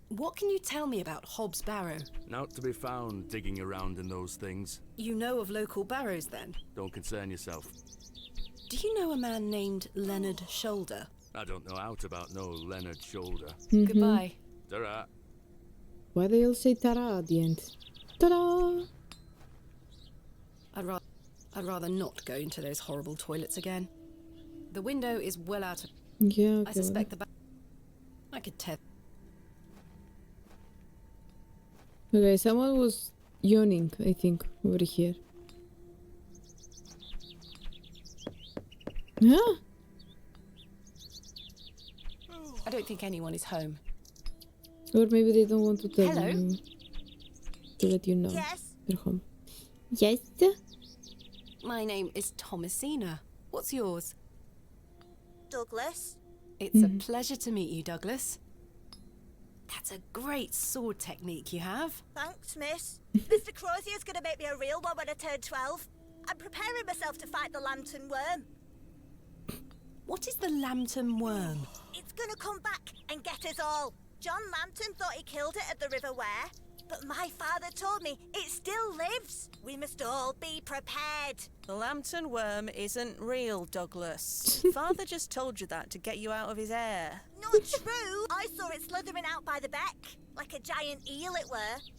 What can you tell me about Hobbs Barrow? Not to be found digging around in those things. You know of local barrows, then? Don't concern yourself. Do you know a man named Leonard Shoulder? I don't know out about no Leonard Shoulder. Goodbye. Ta-ra. Why they all say ta-ra at the end? Ta-da! I'd rather not go into those horrible toilets again. The window is well out of... Yeah, okay. I suspect the back... I could tell... Okay, someone was yawning, I think, over here. Huh? I don't think anyone is home. Or maybe they don't want to tell Hello? you. To let you know. Yes? They're home. Yes? My name is Thomasina. What's yours? Douglas? It's a pleasure to meet you, Douglas. That's a great sword technique you have. Thanks, miss. Mr. Crozier's gonna make me a real one when I turn 12. I'm preparing myself to fight the Lambton Worm. What is the Lambton Worm? It's gonna come back and get us all. John Lambton thought he killed it at the River Ware. But my father told me it still lives. We must all be prepared. The lantern worm isn't real, Douglas. Father just told you that to get you out of his hair. Not true. I saw it slithering out by the beck. Like a giant eel it were.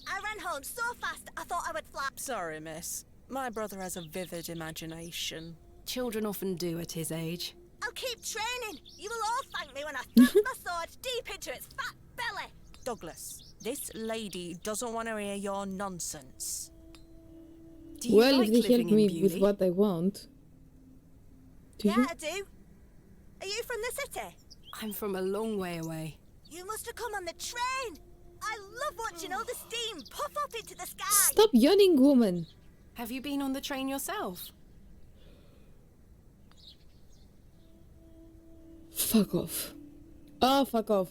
I ran home so fast I thought I would fly. Sorry, miss. My brother has a vivid imagination. Children often do at his age. I'll keep training. You will all thank me when I thrust my sword deep into its fat belly. Douglas, this lady doesn't want to hear your nonsense. Do you Well, like if they help living in me Bewley? with what I want. Do Yeah, you? I do. Are you from the city? I'm from a long way away. You must have come on the train. I love watching all the steam puff up into the sky. Stop yawning, woman. Have you been on the train yourself? Fuck off. Oh, fuck off.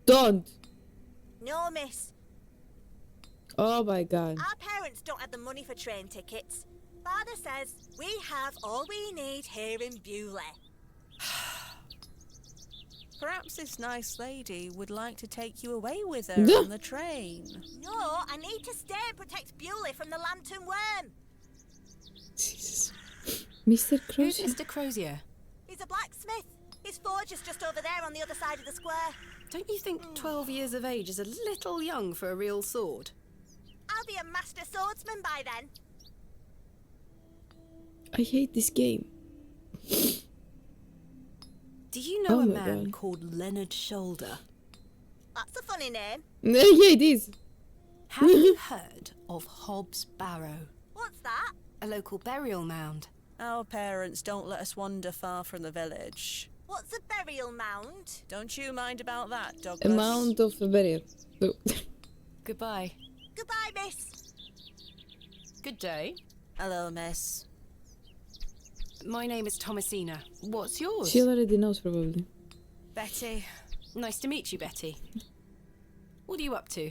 Don't. No, miss. Oh my god. Our parents don't have the money for train tickets. Father says we have all we need here in Bewley. Perhaps this nice lady would like to take you away with her on the train. No, I need to stay and protect Bewley from the lantern worm. Jesus. Mr. Who's Crozier? Mr. Crozier? He's a blacksmith. His forge is just over there on the other side of the square. Don't you think 12 years of age is a little young for a real sword? I'll be a master swordsman by then. I hate this game. Do you know Oh a my man God. called Leonard Shoulder? That's a funny name. Yeah, it is. Have you heard of Hobbs Barrow? What's that? A local burial mound. Our parents don't let us wander far from the village. What's a burial mound? Don't you mind about that, Douglas? Amount of a barrier. So, Goodbye. Goodbye, miss. Good day. Hello, miss. My name is Thomasina. What's yours? she already knows probably. Betty. Nice to meet you, Betty. What are you up to?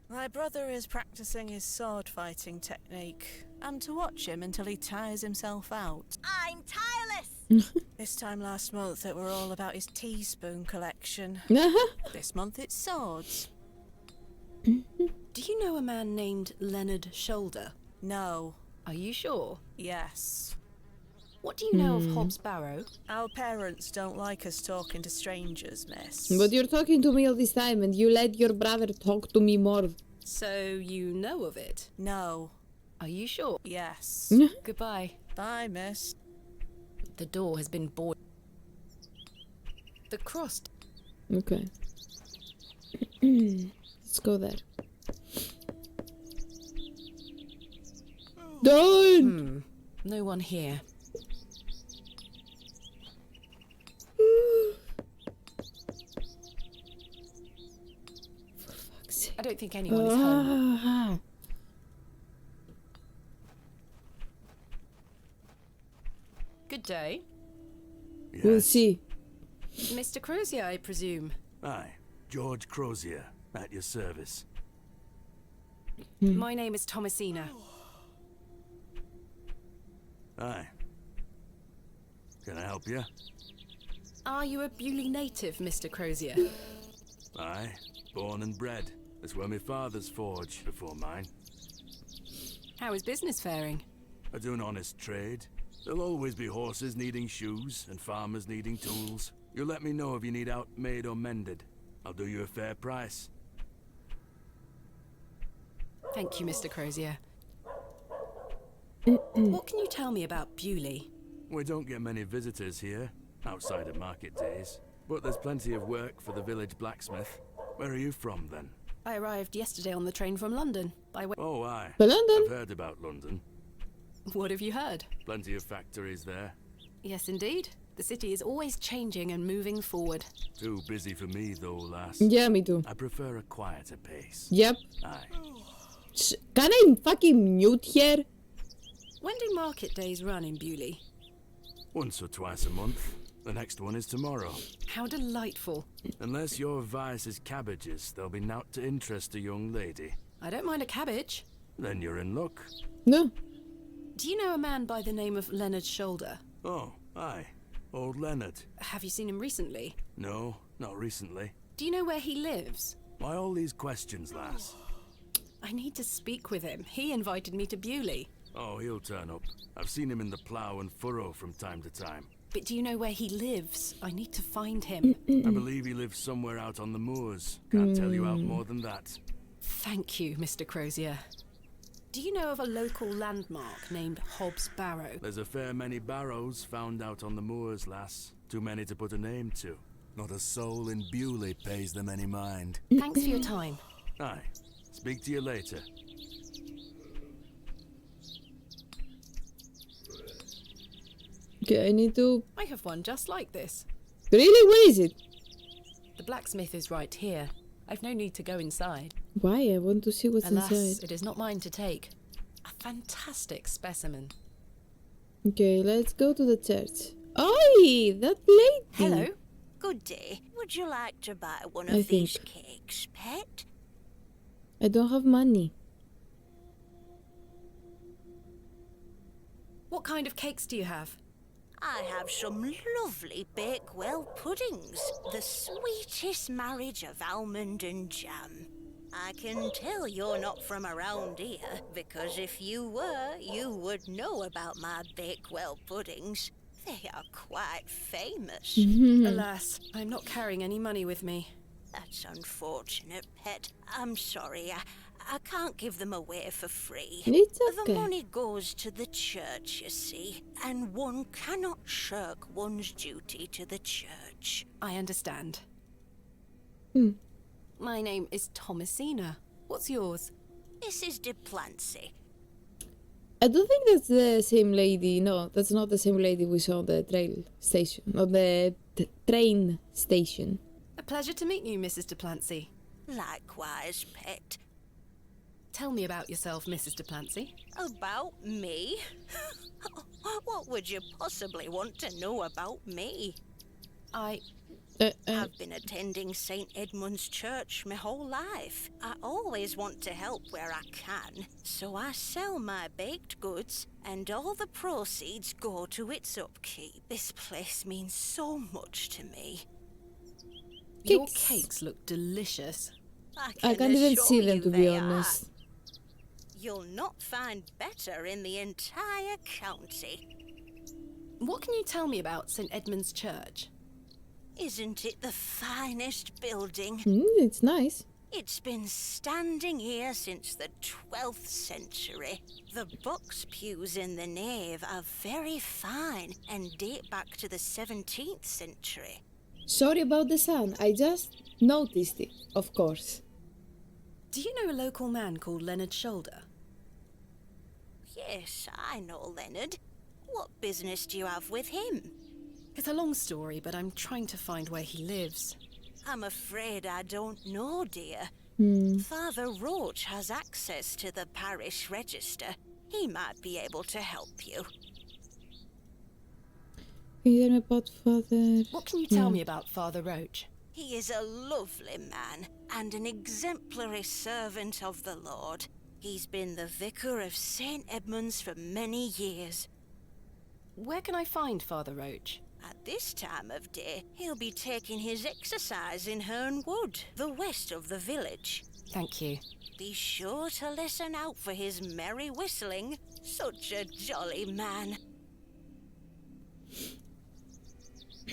My brother is practicing his sword fighting technique. I'm to watch him until he tires himself out. I'm tireless. This time last month it were all about his teaspoon collection. This month it's swords. Do you know a man named Leonard Shoulder? No. Are you sure? Yes. What do you know of Hobbs Barrow? Our parents don't like us talking to strangers, miss. But you're talking to me all this time and you let your brother talk to me more. So you know of it? No. Are you sure? Yes. Goodbye. Bye, miss. The door has been boarded. The cross. Okay. Let's go there. Don't! No one here. For fuck's sake. I don't think anyone is home. Ah. Good day. We'll see. Mr. Crozier, I presume. Aye, George Crozier, at your service. My name is Thomasina. Aye. Can I help you? Are you a Bewley native, Mr. Crozier? Aye, born and bred. That's where my father's forged before mine. How is business faring? I do an honest trade. There'll always be horses needing shoes and farmers needing tools. You let me know if you need out made or mended. I'll do you a fair price. Thank you, Mr. Crozier. What can you tell me about Bewley? We don't get many visitors here, outside of market days. But there's plenty of work for the village blacksmith. Where are you from, then? I arrived yesterday on the train from London. By way. Oh, aye. But London? I've heard about London. What have you heard? Plenty of factories there. Yes, indeed. The city is always changing and moving forward. Too busy for me, though, lass. Yeah, me too. I prefer a quieter pace. Yep. Aye. Can I fucking mute here? When do market days run in Bewley? Once or twice a month. The next one is tomorrow. How delightful. Unless your vice is cabbages, there'll be naught to interest a young lady. I don't mind a cabbage. Then you're in luck. No. Do you know a man by the name of Leonard Shoulder? Oh, aye. Old Leonard. Have you seen him recently? No, not recently. Do you know where he lives? Why all these questions, lass? I need to speak with him. He invited me to Bewley. Oh, he'll turn up. I've seen him in the plough and furrow from time to time. But do you know where he lives? I need to find him. I believe he lives somewhere out on the moors. Can't tell you out more than that. Thank you, Mr. Crozier. Do you know of a local landmark named Hobbs Barrow? There's a fair many barrows found out on the moors, lass. Too many to put a name to. Not a soul in Bewley pays them any mind. Thanks for your time. Aye. Speak to you later. Okay, I need to... I have one just like this. Really? Where is it? The blacksmith is right here. I've no need to go inside. Why? I want to see what's Alas, inside. it is not mine to take. A fantastic specimen. Okay, let's go to the church. Oi! That lady! Hello. Good day. Would you like to buy one I of these think. cakes, pet? I don't have money. What kind of cakes do you have? I have some lovely Bakewell puddings. The sweetest marriage of almond and jam. I can tell you're not from around here, because if you were, you would know about my Bakewell puddings. They are quite famous. Alas, I'm not carrying any money with me. That's unfortunate, pet. I'm sorry. I can't give them away for free. It's The okay. money goes to the church, you see, and one cannot shirk one's duty to the church. I understand. Hmm. My name is Thomasina. What's yours? Mrs. de Plancy. I don't think that's the same lady. No, that's not the same lady we saw on the train station. On the train station. A pleasure to meet you, Mrs. de Plancy. Likewise, pet. Tell me about yourself, Mrs. de Plancy. About me? What would you possibly want to know about me? I've been attending St. Edmund's Church my whole life. I always want to help where I can, so I sell my baked goods, and all the proceeds go to its upkeep. This place means so much to me. Your Cakes. cakes look delicious. I can't even assure see them, you to be they honest. are. You'll not find better in the entire county. What can you tell me about St. Edmund's Church? Isn't it the finest building? It's nice. It's been standing here since the 12th century. The box pews in the nave are very fine and date back to the 17th century. Sorry about the sound. I just noticed it, of course. Do you know a local man called Leonard Shoulder? Yes, I know Leonard. What business do you have with him? It's a long story, but I'm trying to find where he lives. I'm afraid I don't know, dear. Father Roach has access to the parish register. He might be able to help you. Can you tell me about Father? What can you tell me about Father Roach? He is a lovely man and an exemplary servant of the Lord. He's been the vicar of St. Edmund's for many years. Where can I find Father Roach? At this time of day, he'll be taking his exercise in Herne Wood, the west of the village. Thank you. Be sure to listen out for his merry whistling. Such a jolly man.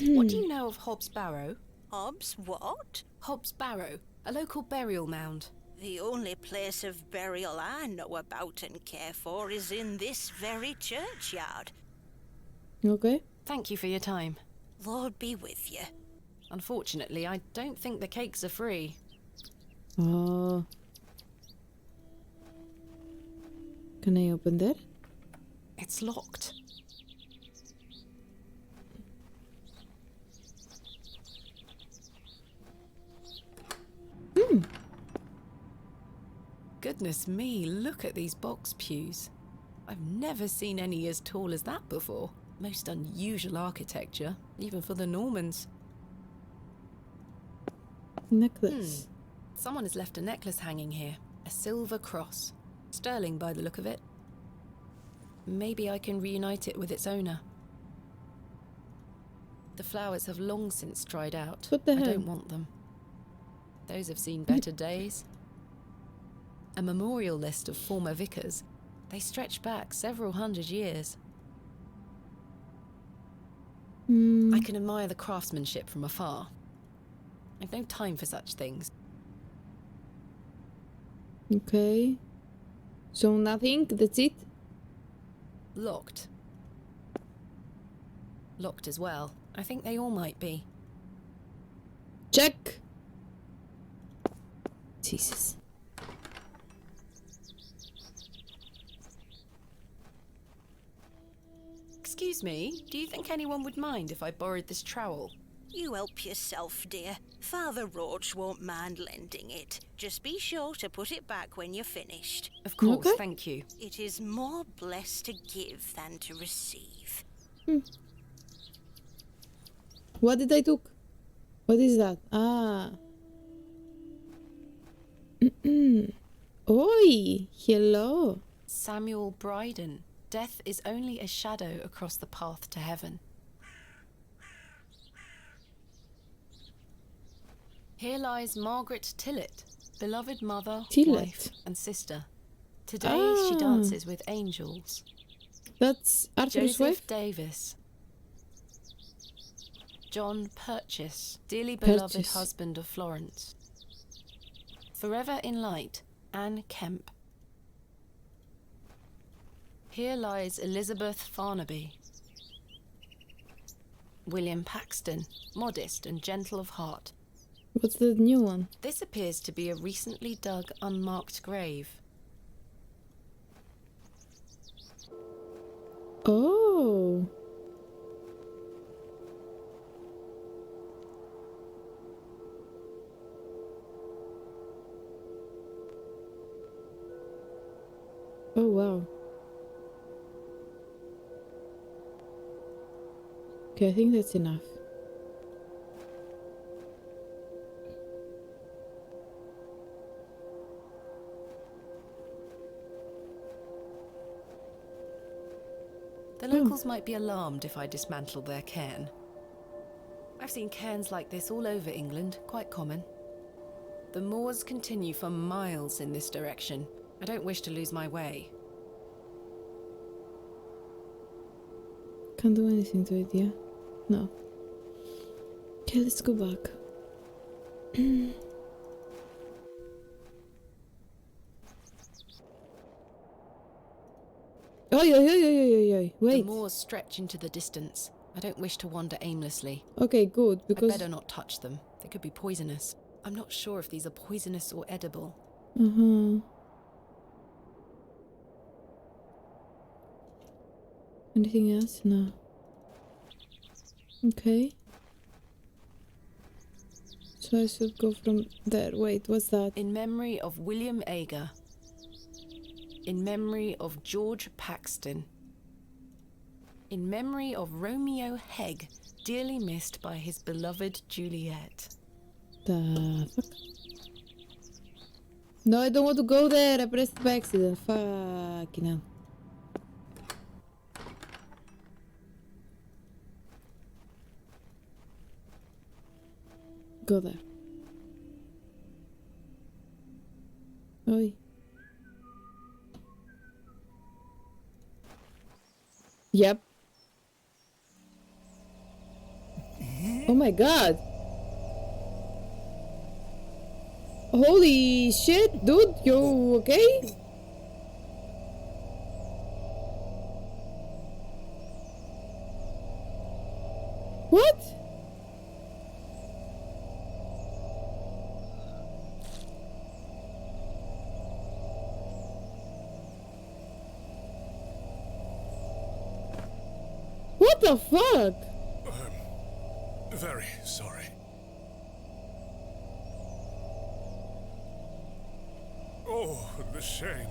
What do you know of Hobbs Barrow? Hobbs what? Hobbs Barrow, a local burial mound. The only place of burial I know about and care for is in this very churchyard. Okay. Thank you for your time. Lord be with you. Unfortunately, I don't think the cakes are free. Oh. Can I open that? It's locked. Goodness me, look at these box pews. I've never seen any as tall as that before. Most unusual architecture, even for the Normans. Necklace. Someone has left a necklace hanging here. A silver cross. Sterling by the look of it. Maybe I can reunite it with its owner. The flowers have long since dried out. What the I hell? don't want them. Those have seen better days. A memorial list of former vicars. They stretch back several hundred years. I can admire the craftsmanship from afar. I've no time for such things. Okay. So nothing? That's it? Locked. Locked as well. I think they all might be. Check! Jesus. Excuse me, do you think anyone would mind if I borrowed this trowel? You help yourself, dear. Father Roach won't mind lending it. Just be sure to put it back when you're finished. Of course, Okay. thank you. It is more blessed to give than to receive. What did I took? What is that? Ah. Oi! Hello. Samuel Bryden. Death is only a shadow across the path to heaven. Here lies Margaret Tillett, beloved mother, Tillett. wife, and sister. Today she dances with angels. That's Arthur's Joseph wife? Davis. John Purchase, dearly beloved Purchase. husband of Florence. Forever in light, Anne Kemp. Here lies Elizabeth Farnaby. William Paxton, modest and gentle of heart. What's the new one? This appears to be a recently dug, unmarked grave. Oh. Oh, wow. Okay, I think that's enough. The locals might be alarmed if I dismantle their cairn. I've seen cairns like this all over England, quite common. The moors continue for miles in this direction. I don't wish to lose my way. Can't do anything to it, yeah? No. Okay, let's go back. Oi, oi, oi, oi, oi, oi, wait. The moors stretch into the distance. I don't wish to wander aimlessly. Okay, good, I'd because... better not touch them. They could be poisonous. I'm not sure if these are poisonous or edible. Uh-huh. Anything else? No. Okay. So I should go from there. Wait, what's that? In memory of William Ager. In memory of George Paxton. In memory of Romeo Hegg, dearly missed by his beloved Juliet. The fuck? No, I don't want to go there. I pressed by accident. Fucking hell. Go there. Oi. Yep. Oh my god. Holy shit, dude. You okay? What? What the fuck? Very sorry. Oh, the shame.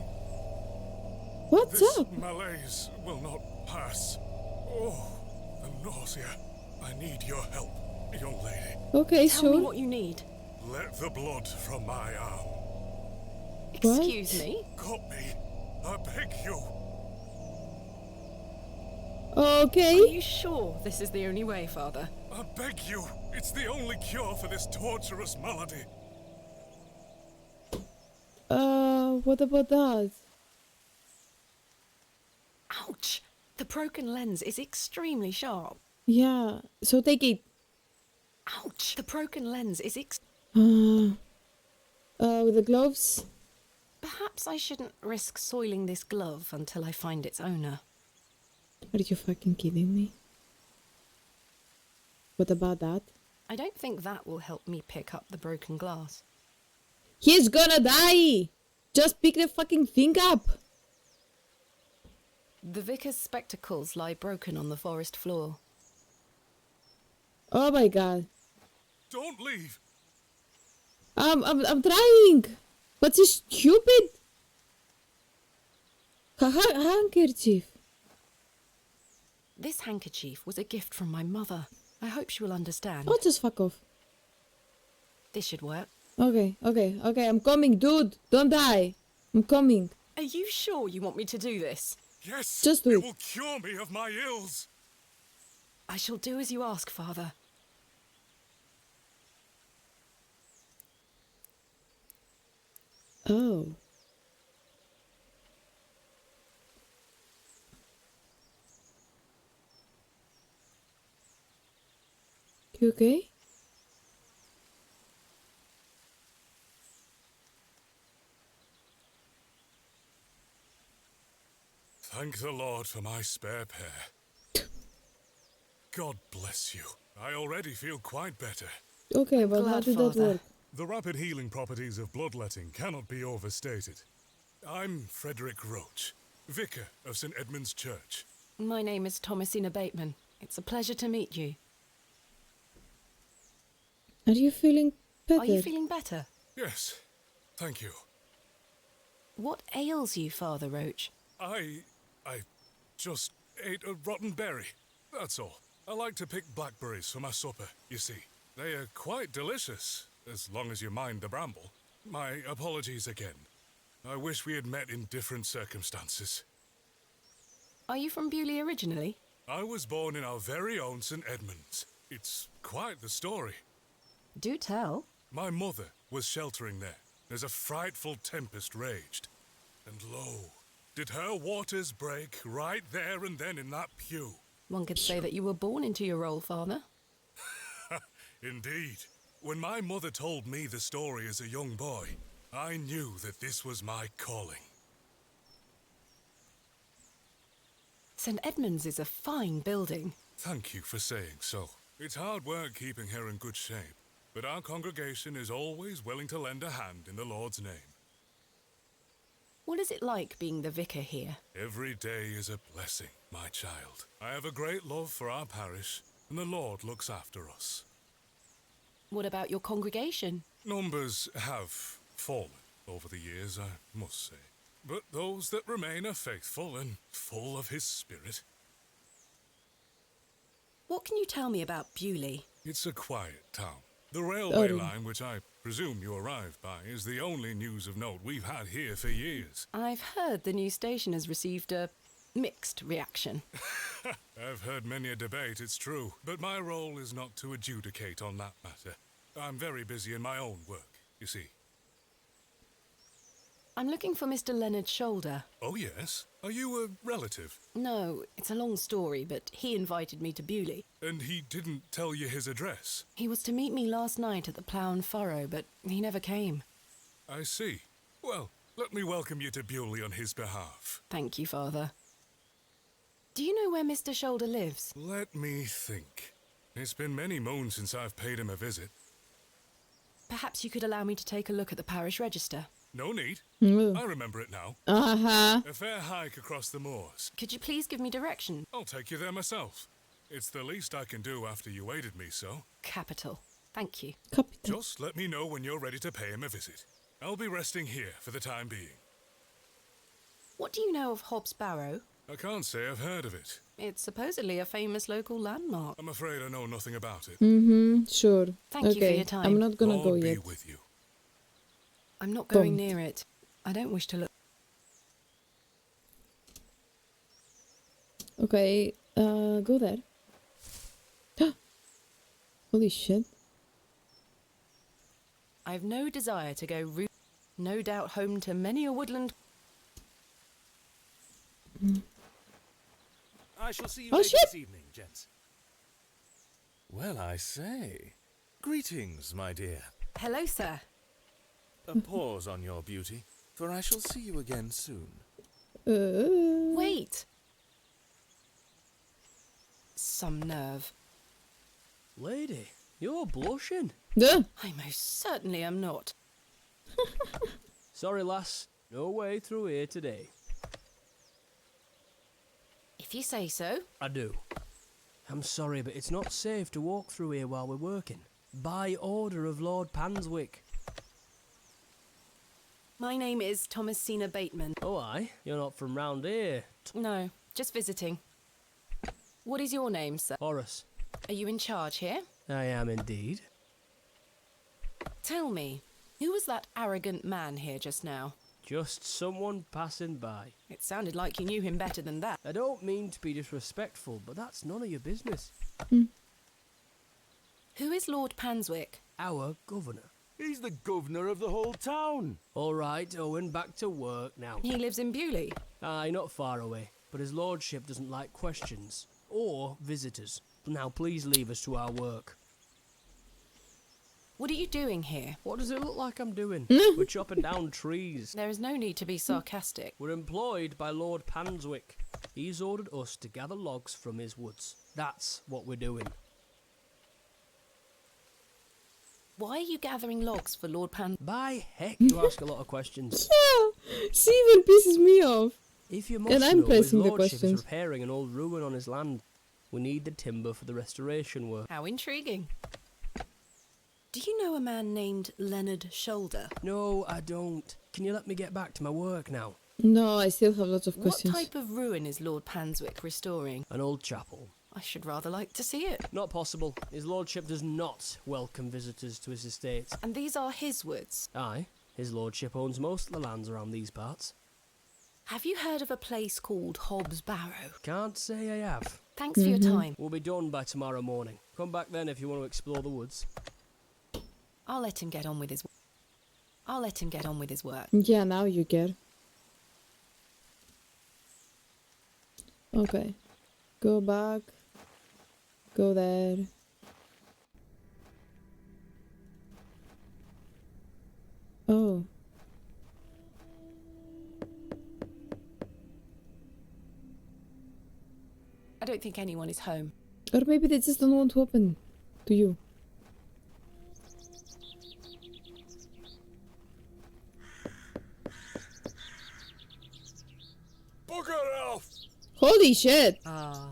What's This up? malaise will not pass. Oh, the nausea. I need your help, young lady. Okay, Tell me sure. what you need. Let the blood from my arm. Excuse me? Cut me. I beg you. Okay. Are you sure this is the only way, Father? I beg you. It's the only cure for this torturous malady. What about that? Ouch! The broken lens is extremely sharp. Yeah, so take it. Ouch! The broken lens is With the gloves? Perhaps I shouldn't risk soiling this glove until I find its owner. Are you fucking kidding me? What about that? I don't think that will help me pick up the broken glass. He's gonna die! Just pick the fucking thing up! The vicar's spectacles lie broken on the forest floor. Oh my god. Don't leave. I'm trying! But this stupid handkerchief. This handkerchief was a gift from my mother. I hope she will understand. Oh, just fuck off. This should work. Okay, I'm coming, dude. Don't die. I'm coming. Are you sure you want me to do this? Yes, Just do it. it will cure me of my ills. I shall do as you ask, Father. Oh. You okay? Thank the Lord for my spare pair. God bless you. I already feel quite better. Okay, but how glad, did that Father. work? The rapid healing properties of bloodletting cannot be overstated. I'm Frederick Roach, vicar of St. Edmund's Church. My name is Thomasina Bateman. It's a pleasure to meet you. Are you feeling better? Are you feeling better? Yes, thank you. What ails you, Father Roach? I just ate a rotten berry, that's all. I like to pick blackberries for my supper, you see. They are quite delicious, as long as you mind the bramble. My apologies again. I wish we had met in different circumstances. Are you from Bewley originally? I was born in our very own St. Edmunds. It's quite the story. Do tell. My mother was sheltering there as a frightful tempest raged. And lo, did her waters break right there and then in that pew. One could say that you were born into your role, Father. Indeed. When my mother told me the story as a young boy, I knew that this was my calling. St. Edmund's is a fine building. Thank you for saying so. It's hard work keeping her in good shape, but our congregation is always willing to lend a hand in the Lord's name. What is it like being the vicar here? Every day is a blessing, my child. I have a great love for our parish, and the Lord looks after us. What about your congregation? Numbers have fallen over the years, I must say. But those that remain are faithful and full of His Spirit. What can you tell me about Bewley? It's a quiet town. The railway line, which I presume you arrived by, is the only news of note we've had here for years. I've heard the new station has received a mixed reaction. I've heard many a debate, it's true, but my role is not to adjudicate on that matter. I'm very busy in my own work, you see. I'm looking for Mr. Leonard Shoulder. Oh, yes? Are you a relative? No, it's a long story, but he invited me to Bewley. And he didn't tell you his address? He was to meet me last night at the Plough and Furrow, but he never came. I see. Well, let me welcome you to Bewley on his behalf. Thank you, Father. Do you know where Mr. Shoulder lives? Let me think. It's been many moons since I've paid him a visit. Perhaps you could allow me to take a look at the parish register. No need. I remember it now. Uh-huh. A fair hike across the moors. Could you please give me direction? I'll take you there myself. It's the least I can do after you aided me so. Capital. Thank you. Capital. Just let me know when you're ready to pay him a visit. I'll be resting here for the time being. What do you know of Hobbs Barrow? I can't say I've heard of it. It's supposedly a famous local landmark. I'm afraid I know nothing about it. Mm-hmm, sure. Thank you for your time. I'm not gonna Lord go be yet. with you. I'm not going Don't. near it. I don't wish to look. Okay, go there. Holy shit. I have no desire to go root. No doubt home to many a woodland. I shall see you Oh, later shit. this evening, gents. Well, I say. Greetings, my dear. Hello, sir. A pause on your beauty, for I shall see you again soon. Wait. Some nerve. Lady, you're blushing. Duh. I most certainly am not. Sorry, lass. No way through here today. If you say so. I do. I'm sorry, but it's not safe to walk through here while we're working. By order of Lord Panswick. My name is Thomasina Bateman. Oh, aye? You're not from round here. No, just visiting. What is your name, sir? Horace. Are you in charge here? I am indeed. Tell me, who was that arrogant man here just now? Just someone passing by. It sounded like you knew him better than that. I don't mean to be disrespectful, but that's none of your business. Who is Lord Panswick? Our governor. He's the governor of the whole town. All right, Owen, back to work now. He lives in Bewley. Aye, not far away, but his lordship doesn't like questions. Or visitors. Now please leave us to our work. What are you doing here? What does it look like I'm doing? We're chopping down trees. There is no need to be sarcastic. We're employed by Lord Panswick. He's ordered us to gather logs from his woods. That's what we're doing. Why are you gathering logs for Lord Pan? By heck, you ask a lot of questions. Yeah, she even pisses me off. If you must And I'm know, his pressing the lordship is questions. repairing an old ruin on his land. We need the timber for the restoration work. How intriguing. Do you know a man named Leonard Shoulder? No, I don't. Can you let me get back to my work now? No, I still have lots of questions. What type of ruin is Lord Panswick restoring? An old chapel. I should rather like to see it. Not possible. His lordship does not welcome visitors to his estates. And these are his woods. Aye, his lordship owns most of the lands around these parts. Have you heard of a place called Hobbs Barrow? Can't say I have. Thanks for your time. We'll be done by tomorrow morning. Come back then if you want to explore the woods. I'll let him get on with his work. Yeah, now you get. Okay. Go back. Go there. Oh. I don't think anyone is home. Or maybe they just don't want to open to you. Bugger off! Holy shit! Ah,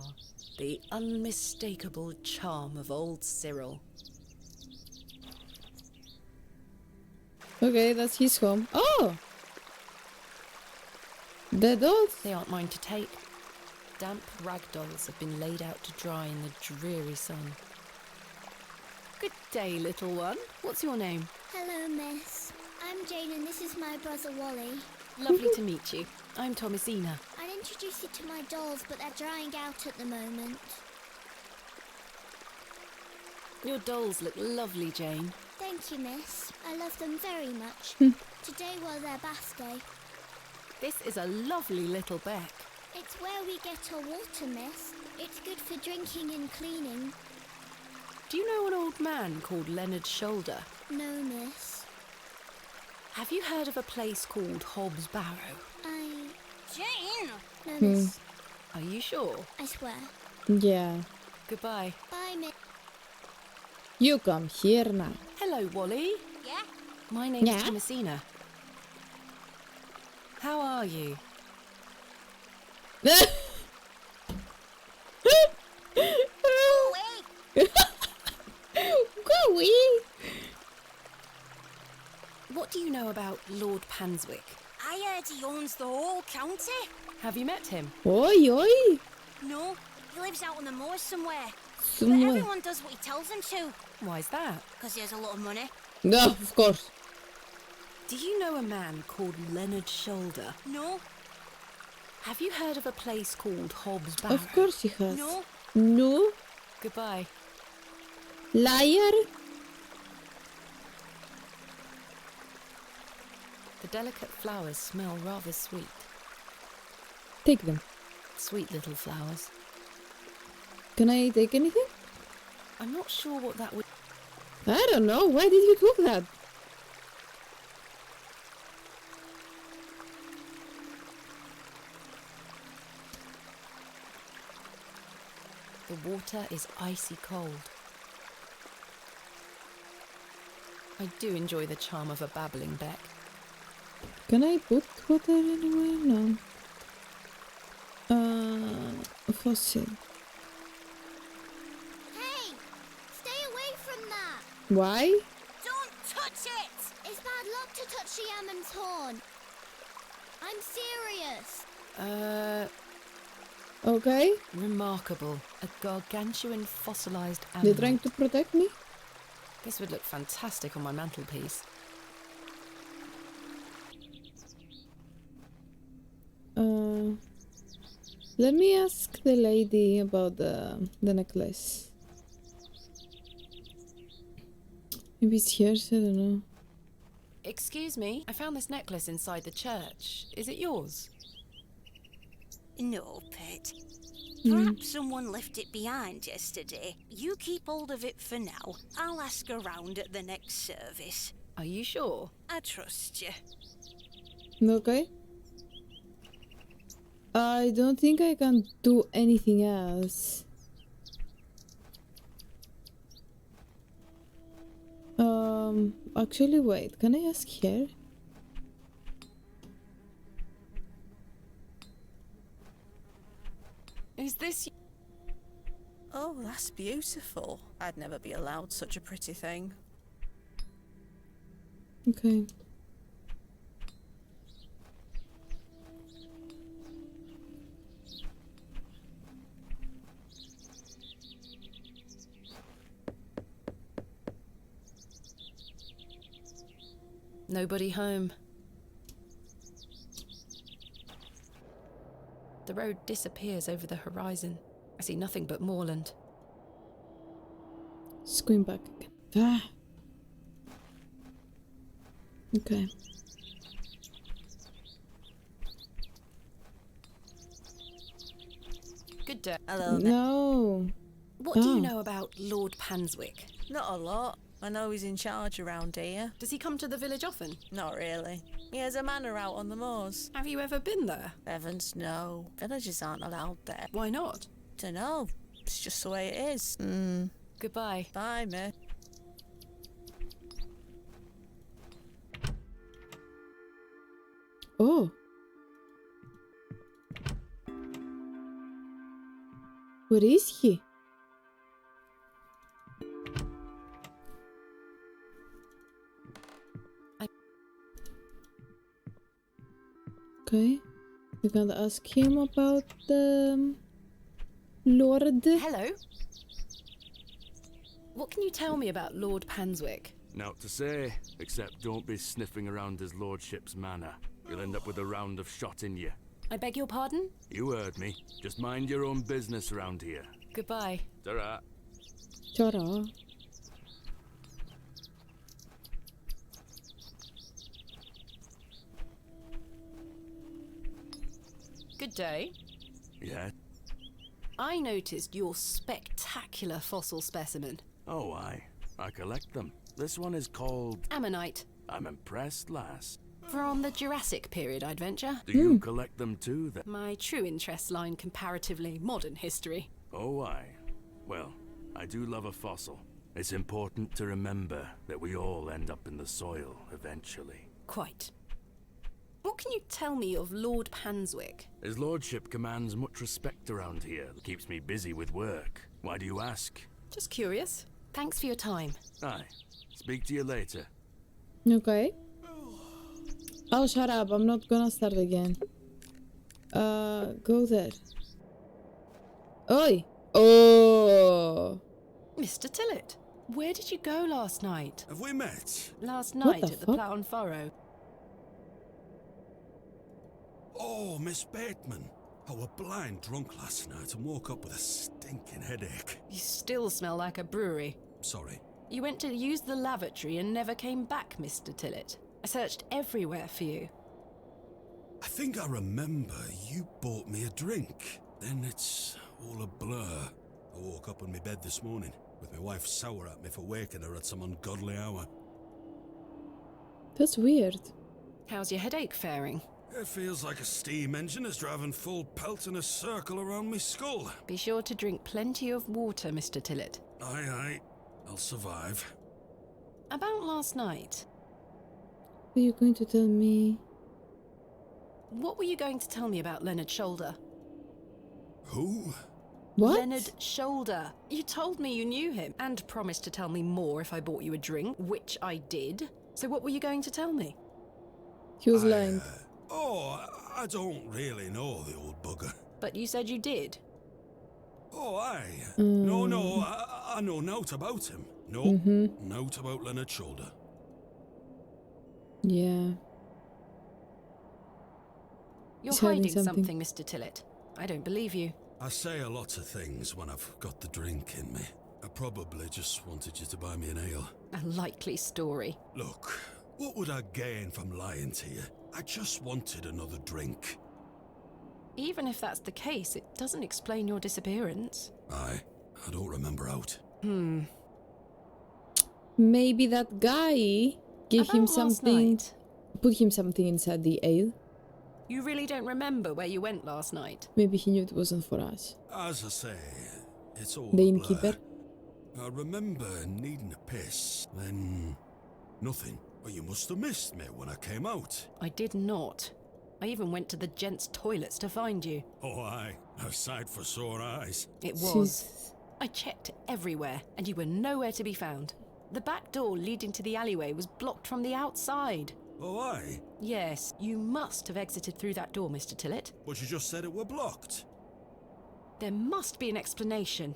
the unmistakable charm of old Cyril. Okay, that's his home. Oh! The dogs? They aren't mine to take. Damp rag dolls have been laid out to dry in the dreary sun. Good day, little one. What's your name? Hello, miss. I'm Jane and this is my brother Wally. Lovely to meet you. I'm Thomasina. I'd introduce you to my dolls, but they're drying out at the moment. Your dolls look lovely, Jane. Thank you, miss. I love them very much. Today was their bath day. This is a lovely little beck. It's where we get our water, miss. It's good for drinking and cleaning. Do you know an old man called Leonard Shoulder? No, miss. Have you heard of a place called Hobbs Barrow? Jane! No, miss. Are you sure? I swear. Yeah. Goodbye. Bye, miss. You come here now. Hello, Wally. Yeah? My name's Yeah? Thomasina. How are you? Go away! What do you know about Lord Panswick? I heard he owns the whole county. Have you met him? Oi, oi! No, he lives out on the moors somewhere. But Somewhere. everyone does what he tells them to, Why's that? because he has a lot of money. No, of course. Do you know a man called Leonard Shoulder? No, Have you heard of a place called Hobbs Barrow? Of course he has. no. No? Goodbye. Liar? The delicate flowers smell rather sweet. Take them. Sweet little flowers. Can I take anything? I'm not sure what that would... I don't know. Why did you cook that? The water is icy cold. I do enjoy the charm of a babbling beck. Can I put water anywhere? No. Fossil. Hey! Stay away from that! Why? Don't touch it! It's bad luck to touch the Ammon's horn. I'm serious. Okay. Remarkable. A gargantuan fossilized They're animal. trying to protect me? This would look fantastic on my mantelpiece. Let me ask the lady about the necklace. Maybe it's yours, I don't know. Excuse me, I found this necklace inside the church. Is it yours? No, Pet. Perhaps someone left it behind yesterday. You keep hold of it for now. I'll ask around at the next service. Are you sure? I trust you. Okay. I don't think I can do anything else. Actually, wait. Can I ask her? Is this... Oh, that's beautiful. I'd never be allowed such a pretty thing. Okay. Nobody home. The road disappears over the horizon. I see nothing but moorland. Just going back again. Ah. Okay. Good day. Hello. No. What do you know about Lord Panswick? Not a lot. I know he's in charge around here. Does he come to the village often? Not really. He has a manor out on the moors. Have you ever been there? Heavens, no. Villagers aren't allowed there. Why not? Dunno. It's just the way it is. Goodbye. Bye, mate. Oh. Where is he? Okay. We can ask him about the Lord. Hello. What can you tell me about Lord Panswick? Naught to say, except don't be sniffing around his lordship's manor. You'll end up with a round of shot in you. I beg your pardon? You heard me. Just mind your own business around here. Goodbye. Ta-ra. Ta-ra. Good day. Yeah? I noticed your spectacular fossil specimen. Oh, I collect them. This one is called... Ammonite. I'm impressed, lass. From the Jurassic period, I'd venture. Do you collect them too, then? My true interests lie in comparatively modern history. Oh, well, I do love a fossil. It's important to remember that we all end up in the soil eventually. Quite. What can you tell me of Lord Panswick? His lordship commands much respect around here. Keeps me busy with work. Why do you ask? Just curious. Thanks for your time. Aye. Speak to you later. Okay. Oh, shut up. I'm not gonna start again. Go there. Oi! Oh! Mr. Tillett, where did you go last night? Have we met? Last What night the at the fuck? Plough and Furrow. Oh, Miss Bateman. I were blind drunk last night and woke up with a stinking headache. You still smell like a brewery. Sorry. You went to use the lavatory and never came back, Mr. Tillett. I searched everywhere for you. I think I remember you bought me a drink. Then it's all a blur. I woke up in my bed this morning with my wife sour at me for waking her at some ungodly hour. That's weird. How's your headache faring? It feels like a steam engine is driving full pelt in a circle around me skull. Be sure to drink plenty of water, Mr. Tillett. Aye, I'll survive. About last night. Are you going to tell me? What were you going to tell me about Leonard Shoulder? Who? What? Leonard Shoulder. You told me you knew him and promised to tell me more if I bought you a drink, which I did. So what were you going to tell me? He was lying. I don't really know the old bugger. But you said you did. Oh, aye. No, I know naught about him. No, naught about Leonard Shoulder. Yeah. You're He's hiding hiding something. something, Mr. Tillett. I don't believe you. I say a lot of things when I've got the drink in me. I probably just wanted you to buy me an ale. A likely story. Look, what would I gain from lying to you? I just wanted another drink. Even if that's the case, it doesn't explain your disappearance. Aye, I don't remember out. Maybe that guy gave him About last something. night. Put him something inside the ale. You really don't remember where you went last night? Maybe he knew it wasn't for us. As I say, it's all The a innkeeper. blur. I remember needing a piss, then nothing. Well, you must have missed me when I came out. I did not. I even went to the gents' toilets to find you. Oh, aye, a sight for sore eyes. It was. I checked everywhere, and you were nowhere to be found. The back door leading to the alleyway was blocked from the outside. Oh, aye? Yes, you must have exited through that door, Mr. Tillett. But you just said it were blocked. There must be an explanation.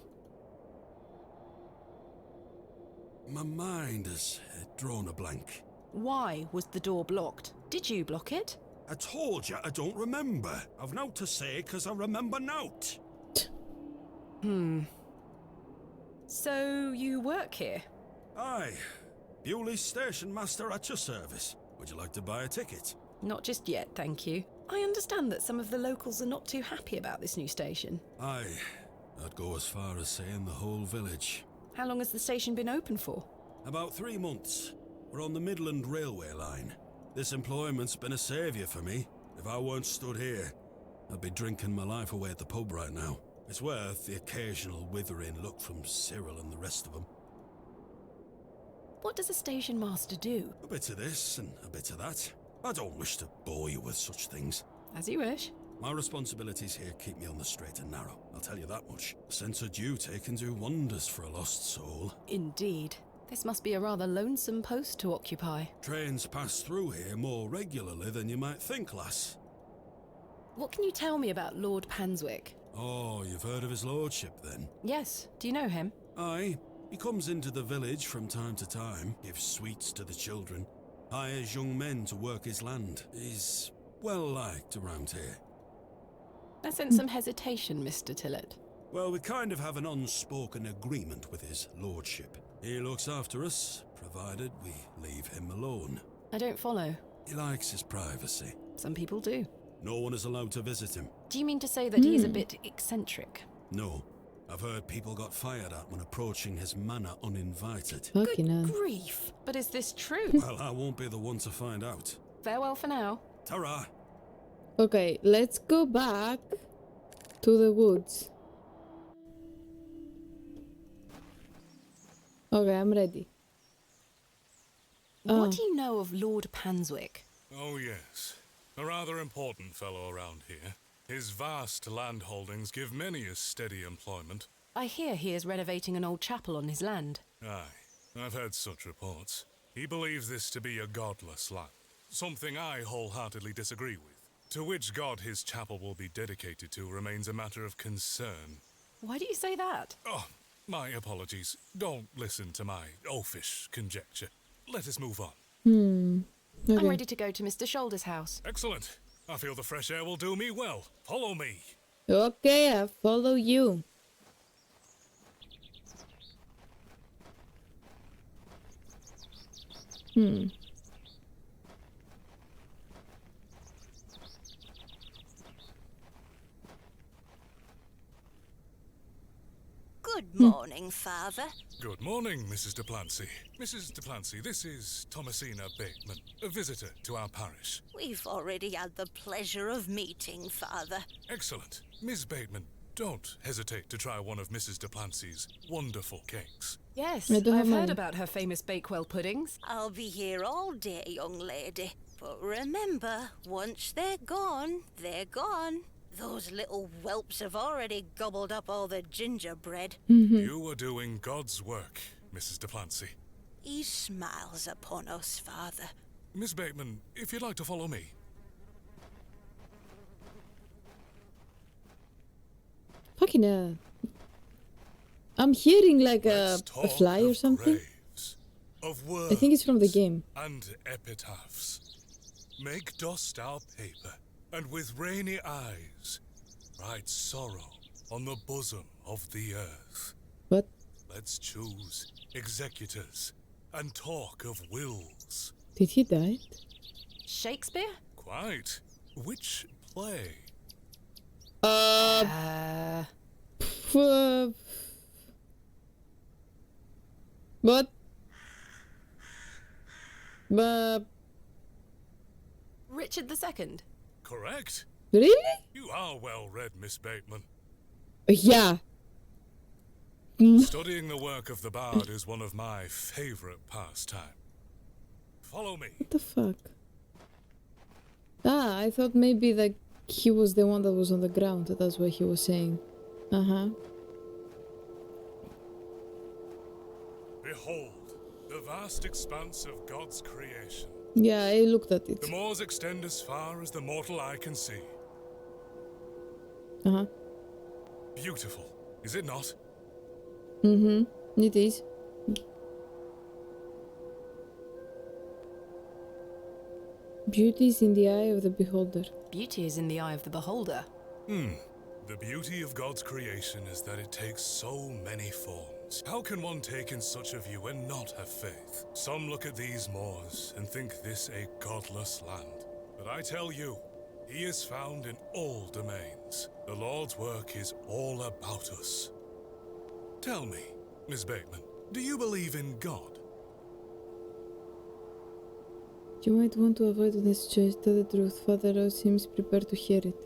My mind has drawn a blank. Why was the door blocked? Did you block it? I told you I don't remember. I've naught to say 'cause I remember naught. So you work here? Aye. Bewley's station master at your service. Would you like to buy a ticket? Not just yet, thank you. I understand that some of the locals are not too happy about this new station. Aye. I'd go as far as saying the whole village. How long has the station been open for? About 3 months. We're on the Midland Railway line. This employment's been a saviour for me. If I weren't stood here, I'd be drinking my life away at the pub right now. It's worth the occasional withering look from Cyril and the rest of them. What does a station master do? A bit of this and a bit of that. I don't wish to bore you with such things. As you wish. My responsibilities here keep me on the straight and narrow, I'll tell you that much. A sense of duty can do wonders for a lost soul. Indeed. This must be a rather lonesome post to occupy. Trains pass through here more regularly than you might think, lass. What can you tell me about Lord Panswick? Oh, you've heard of his lordship, then? Yes. Do you know him? Aye. He comes into the village from time to time, gives sweets to the children, hires young men to work his land. He's well liked around here. I sense some hesitation, Mr. Tillett. Well, we kind of have an unspoken agreement with his lordship. He looks after us, provided we leave him alone. I don't follow. He likes his privacy. Some people do. No one is allowed to visit him. Do you mean to say that he's a bit eccentric? No. I've heard people got fired at when approaching his manor uninvited. Fucking hell. Grief! But is this true? Well, I won't be the one to find out. Farewell for now. Ta-ra! Okay, let's go back to the woods. Okay, I'm ready. What do you know of Lord Panswick? Oh, yes. A rather important fellow around here. His vast land holdings give many a steady employment. I hear he is renovating an old chapel on his land. Aye, I've heard such reports. He believes this to be a godless land, something I wholeheartedly disagree with. To which god his chapel will be dedicated to remains a matter of concern. Why do you say that? Oh, my apologies. Don't listen to my oafish conjecture. Let us move on. Okay. I'm ready to go to Mr. Shoulder's house. Excellent. I feel the fresh air will do me well. Follow me. Okay, I follow you. Father. Good morning, Mrs. de Plancy. Mrs. de Plancy, this is Thomasina Bateman, a visitor to our parish. We've already had the pleasure of meeting, Father. Excellent. Miss Bateman, don't hesitate to try one of Mrs. de Plancy's wonderful cakes. Yes, I don't I've have heard mine. about her famous Bakewell puddings. I'll be here all day, young lady. But remember, once they're gone, they're gone. Those little whelps have already gobbled up all the gingerbread. You are doing God's work, Mrs. de Plancy. He smiles upon us, Father. Miss Bateman, if you'd like to follow me. Fucking I'm hearing like Let's a talk fly or of something. graves, of I think it's from the words game. and epitaphs. Make dust our paper, and with rainy eyes write sorrow on the bosom of the earth. What? Let's choose executors and talk of wills. Did he die? Shakespeare? Quite. Which play? What? Richard II. Correct. Really? You are well read, Miss Bateman. Yeah. Studying the work of the bard is one of my favorite pastime. Follow me. What the fuck? Ah, I thought maybe like he was the one that was on the ground. That's what he was saying. Uh-huh. Behold, the vast expanse of God's creation. Yeah, I looked at it. The moors extend as far as the mortal eye can see. Uh-huh. Beautiful, is it not? Mm-hmm. It is. Beauty is in the eye of the beholder. Beauty is in the eye of the beholder. The beauty of God's creation is that it takes so many forms. How can one take in such a view and not have faith? Some look at these moors and think this a godless land. But I tell you, he is found in all domains. The Lord's work is all about us. Tell me, Miss Bateman, do you believe in God? You might want to avoid this choice. Tell the truth. Father Rose seems prepared to hear it.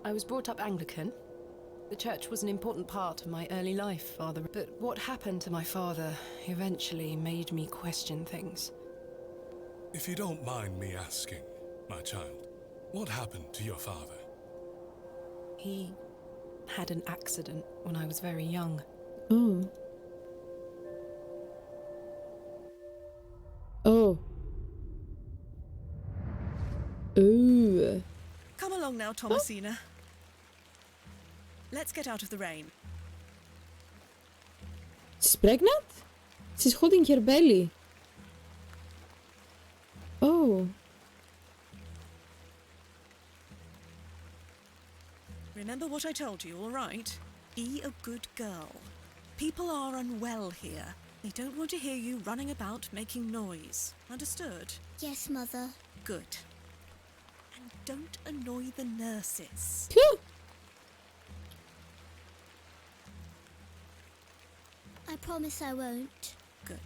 I was brought up Anglican. The church was an important part of my early life, Father. But what happened to my father eventually made me question things. If you don't mind me asking, my child, what happened to your father? He had an accident when I was very young. Oh. Oh. Ooh. Come along now, Thomasina. Let's get out of the rain. She's pregnant? She's holding her belly. Oh. Remember what I told you, all right? Be a good girl. People are unwell here. They don't want to hear you running about making noise. Understood? Yes, Mother. Good. And don't annoy the nurses. Phew. I promise I won't. Good.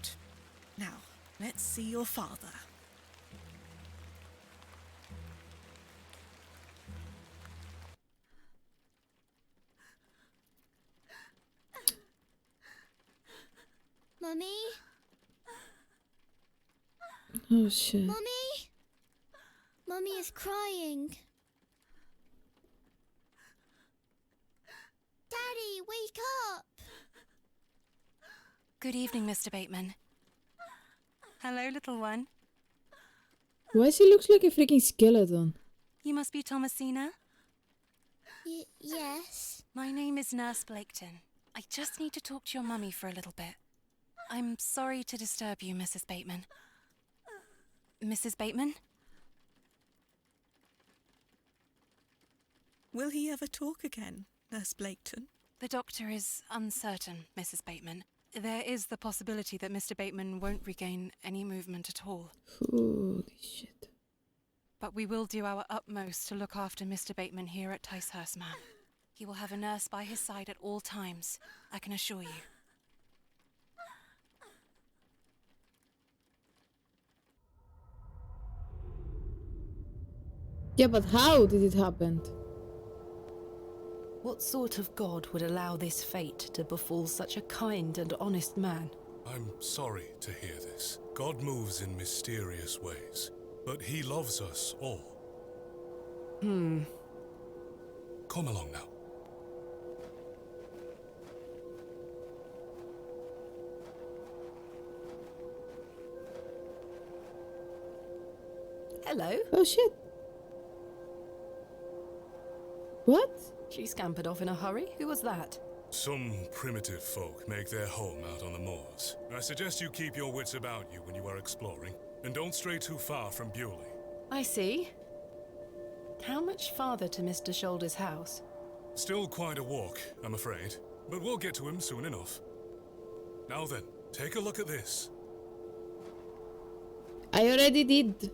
Now, let's see your father. Mummy? Oh shit. Mummy? Mummy is crying. Daddy, wake up! Good evening, Mr. Bateman. Hello, little one. Why she looks like a freaking skeleton? You must be Thomasina? Yes. My name is Nurse Blaketon. I just need to talk to your mummy for a little bit. I'm sorry to disturb you, Mrs. Bateman. Mrs. Bateman? Will he ever talk again, Nurse Blaketon? The doctor is uncertain, Mrs. Bateman. There is the possibility that Mr. Bateman won't regain any movement at all. Holy shit. But we will do our utmost to look after Mr. Bateman here at Ticehurst, ma'am. He will have a nurse by his side at all times, I can assure you. Yeah, but how did it happen? What sort of god would allow this fate to befall such a kind and honest man? I'm sorry to hear this. God moves in mysterious ways, but he loves us all. Come along now. Hello. Oh shit. What? She scampered off in a hurry. Who was that? Some primitive folk make their home out on the moors. I suggest you keep your wits about you when you are exploring, and don't stray too far from Bewley. I see. How much farther to Mr. Shoulder's house? Still quite a walk, I'm afraid, but we'll get to him soon enough. Now then, take a look at this. I already did.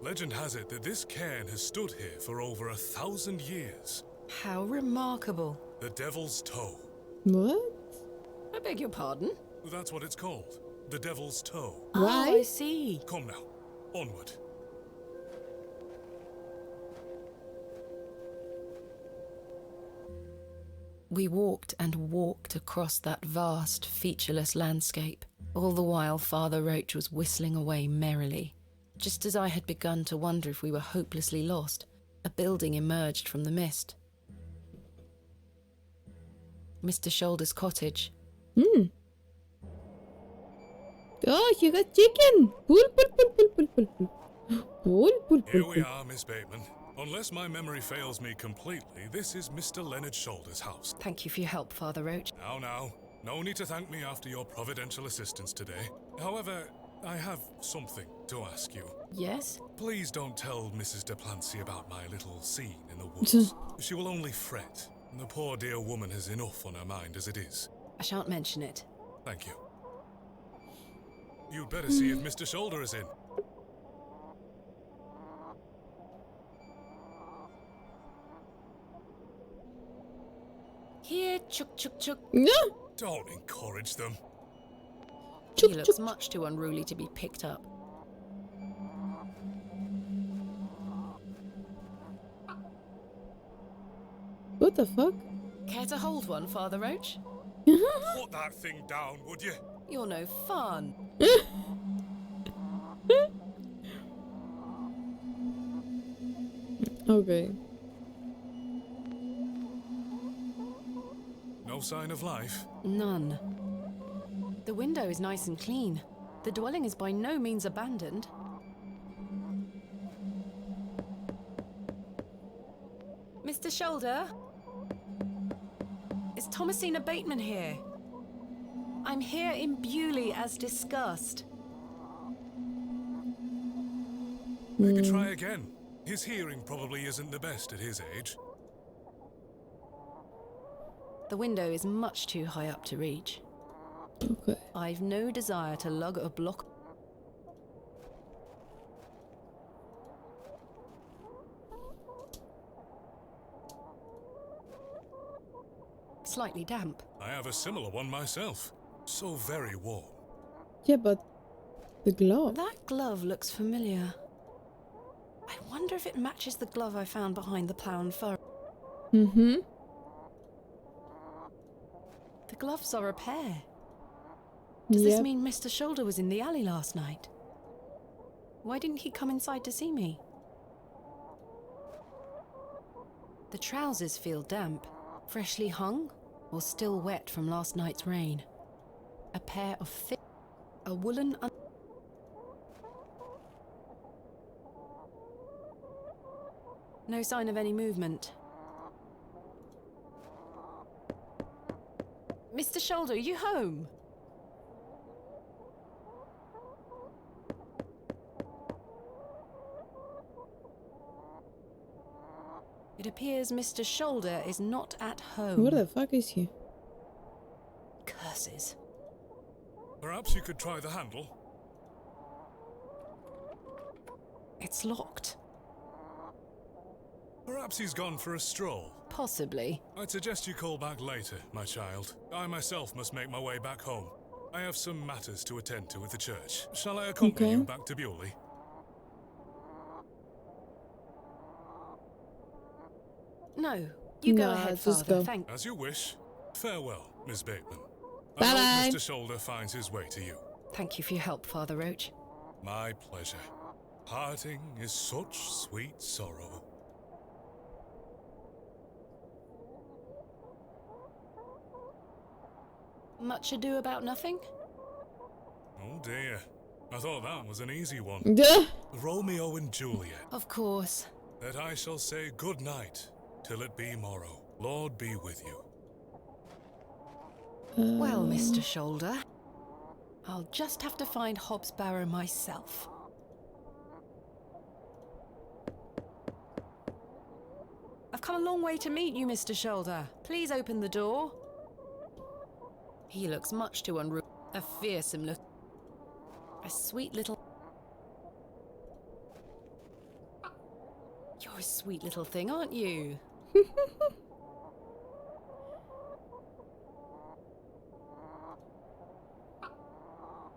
Legend has it that this cairn has stood here for over 1,000 years. How remarkable. The Devil's Toe. What? I beg your pardon? That's what it's called. The Devil's Toe. Why? Oh, I see. Come now, onward. We walked and walked across that vast, featureless landscape. All the while, Father Roach was whistling away merrily. Just as I had begun to wonder if we were hopelessly lost, a building emerged from the mist. Mr. Shoulder's cottage. Oh, you got chicken! Pull, pull, pull, pull, pull, pull, pull. Pull, pull, Here pull, we are, Miss Bateman. Unless my memory fails me completely, this is Mr. Leonard Shoulder's house. Thank you for your help, Father Roach. Now. No need to thank me after your providential assistance today. However, I have something to ask you. Yes? Please don't tell Mrs. Duplancy about my little scene in the woods. She will only fret. The poor dear woman has enough on her mind as it is. I shan't mention it. Thank you. You'd better see if Mr. Shoulder is in. Here, chuk chuk chuk. No! Don't encourage them. He looks much too unruly to be picked up. What the fuck? Care to hold one, Father Roach? Put that thing down, would you? You're no fun. Okay. No sign of life? None. The window is nice and clean. The dwelling is by no means abandoned. Mr. Shoulder? Is Thomasina Bateman here? I'm here in Bewley as discussed. We could try again. His hearing probably isn't the best at his age. The window is much too high up to reach. Okay. I've no desire to lug a block. Slightly damp. I have a similar one myself. So very warm. Yeah, but the glove. That glove looks familiar. I wonder if it matches the glove I found behind the plough and furrow. Mm-hmm. The gloves are a pair. Does this mean Mr. Shoulder was in the alley last night? Why didn't he come inside to see me? The trousers feel damp, freshly hung, or still wet from last night's rain. A pair of thick, a woolen. No sign of any movement. Mr. Shoulder, are you home? It appears Mr. Shoulder is not at home. Where the fuck is he? Curses. Perhaps you could try the handle. It's locked. Perhaps he's gone for a stroll. Possibly. I'd suggest you call back later, my child. I myself must make my way back home. I have some matters to attend to at the church. Shall I accompany you back to Bewley? No, you go ahead, Father. Thank you. As you wish. Farewell, Miss Bateman. Bye I bye. hope Mr. Shoulder finds his way to you. Thank you for your help, Father Roach. My pleasure. Parting is such sweet sorrow. Much ado about nothing? Oh dear. I thought that was an easy one. Duh. Romeo and Juliet. Of course. That I shall say good night till it be morrow. Lord be with you. Well, Mr. Shoulder, I'll just have to find Hob's Barrow myself. I've come a long way to meet you, Mr. Shoulder. Please open the door. He looks much too unruly. A fearsome look. A sweet little... You're a sweet little thing, aren't you?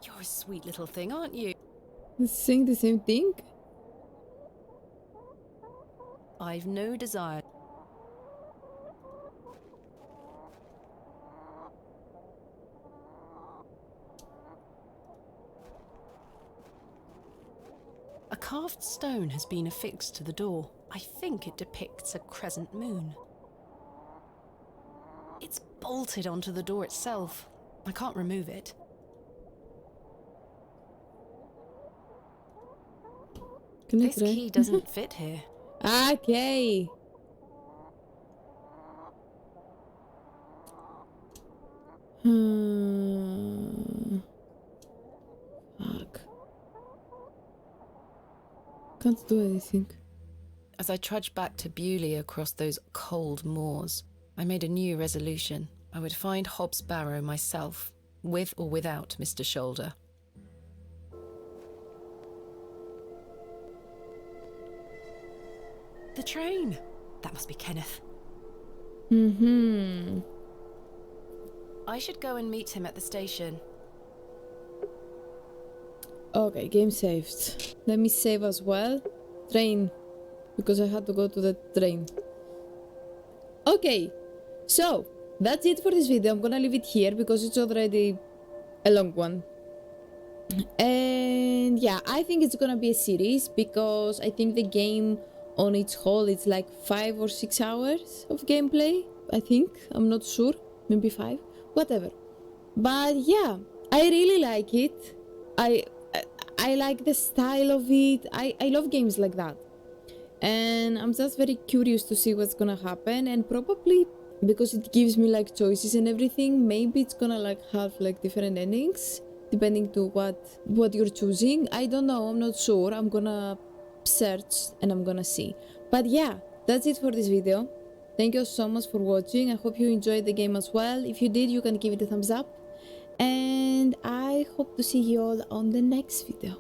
You're a sweet little thing, aren't you? Saying the same thing? I've no desire. A carved stone has been affixed to the door. I think it depicts a crescent moon. It's bolted onto the door itself. I can't remove it. This key doesn't fit here. Okay. Fuck. Can't do anything. As I trudged back to Bewley across those cold moors, I made a new resolution. I would find Hob's Barrow myself, with or without Mr. Shoulder. The train! That must be Kenneth. I should go and meet him at the station. Okay, game saved. Let me save as well. Train. Because I had to go to the train. Okay, so that's it for this video. I'm gonna leave it here because it's already a long one. And yeah, I think it's gonna be a series because I think the game on its whole it's like 5 or 6 hours of gameplay. I think. I'm not sure. Maybe 5. Whatever. But yeah, I really like it. I like the style of it. I love games like that. And I'm just very curious to see what's gonna happen, and probably because it gives me like choices and everything, maybe it's gonna like have like different endings depending to what you're choosing. I don't know, I'm not sure. I'm gonna search and I'm gonna see. But yeah, that's it for this video. Thank you so much for watching. I hope you enjoyed the game as well. If you did, you can give it a thumbs up, and I hope to see you all on the next video.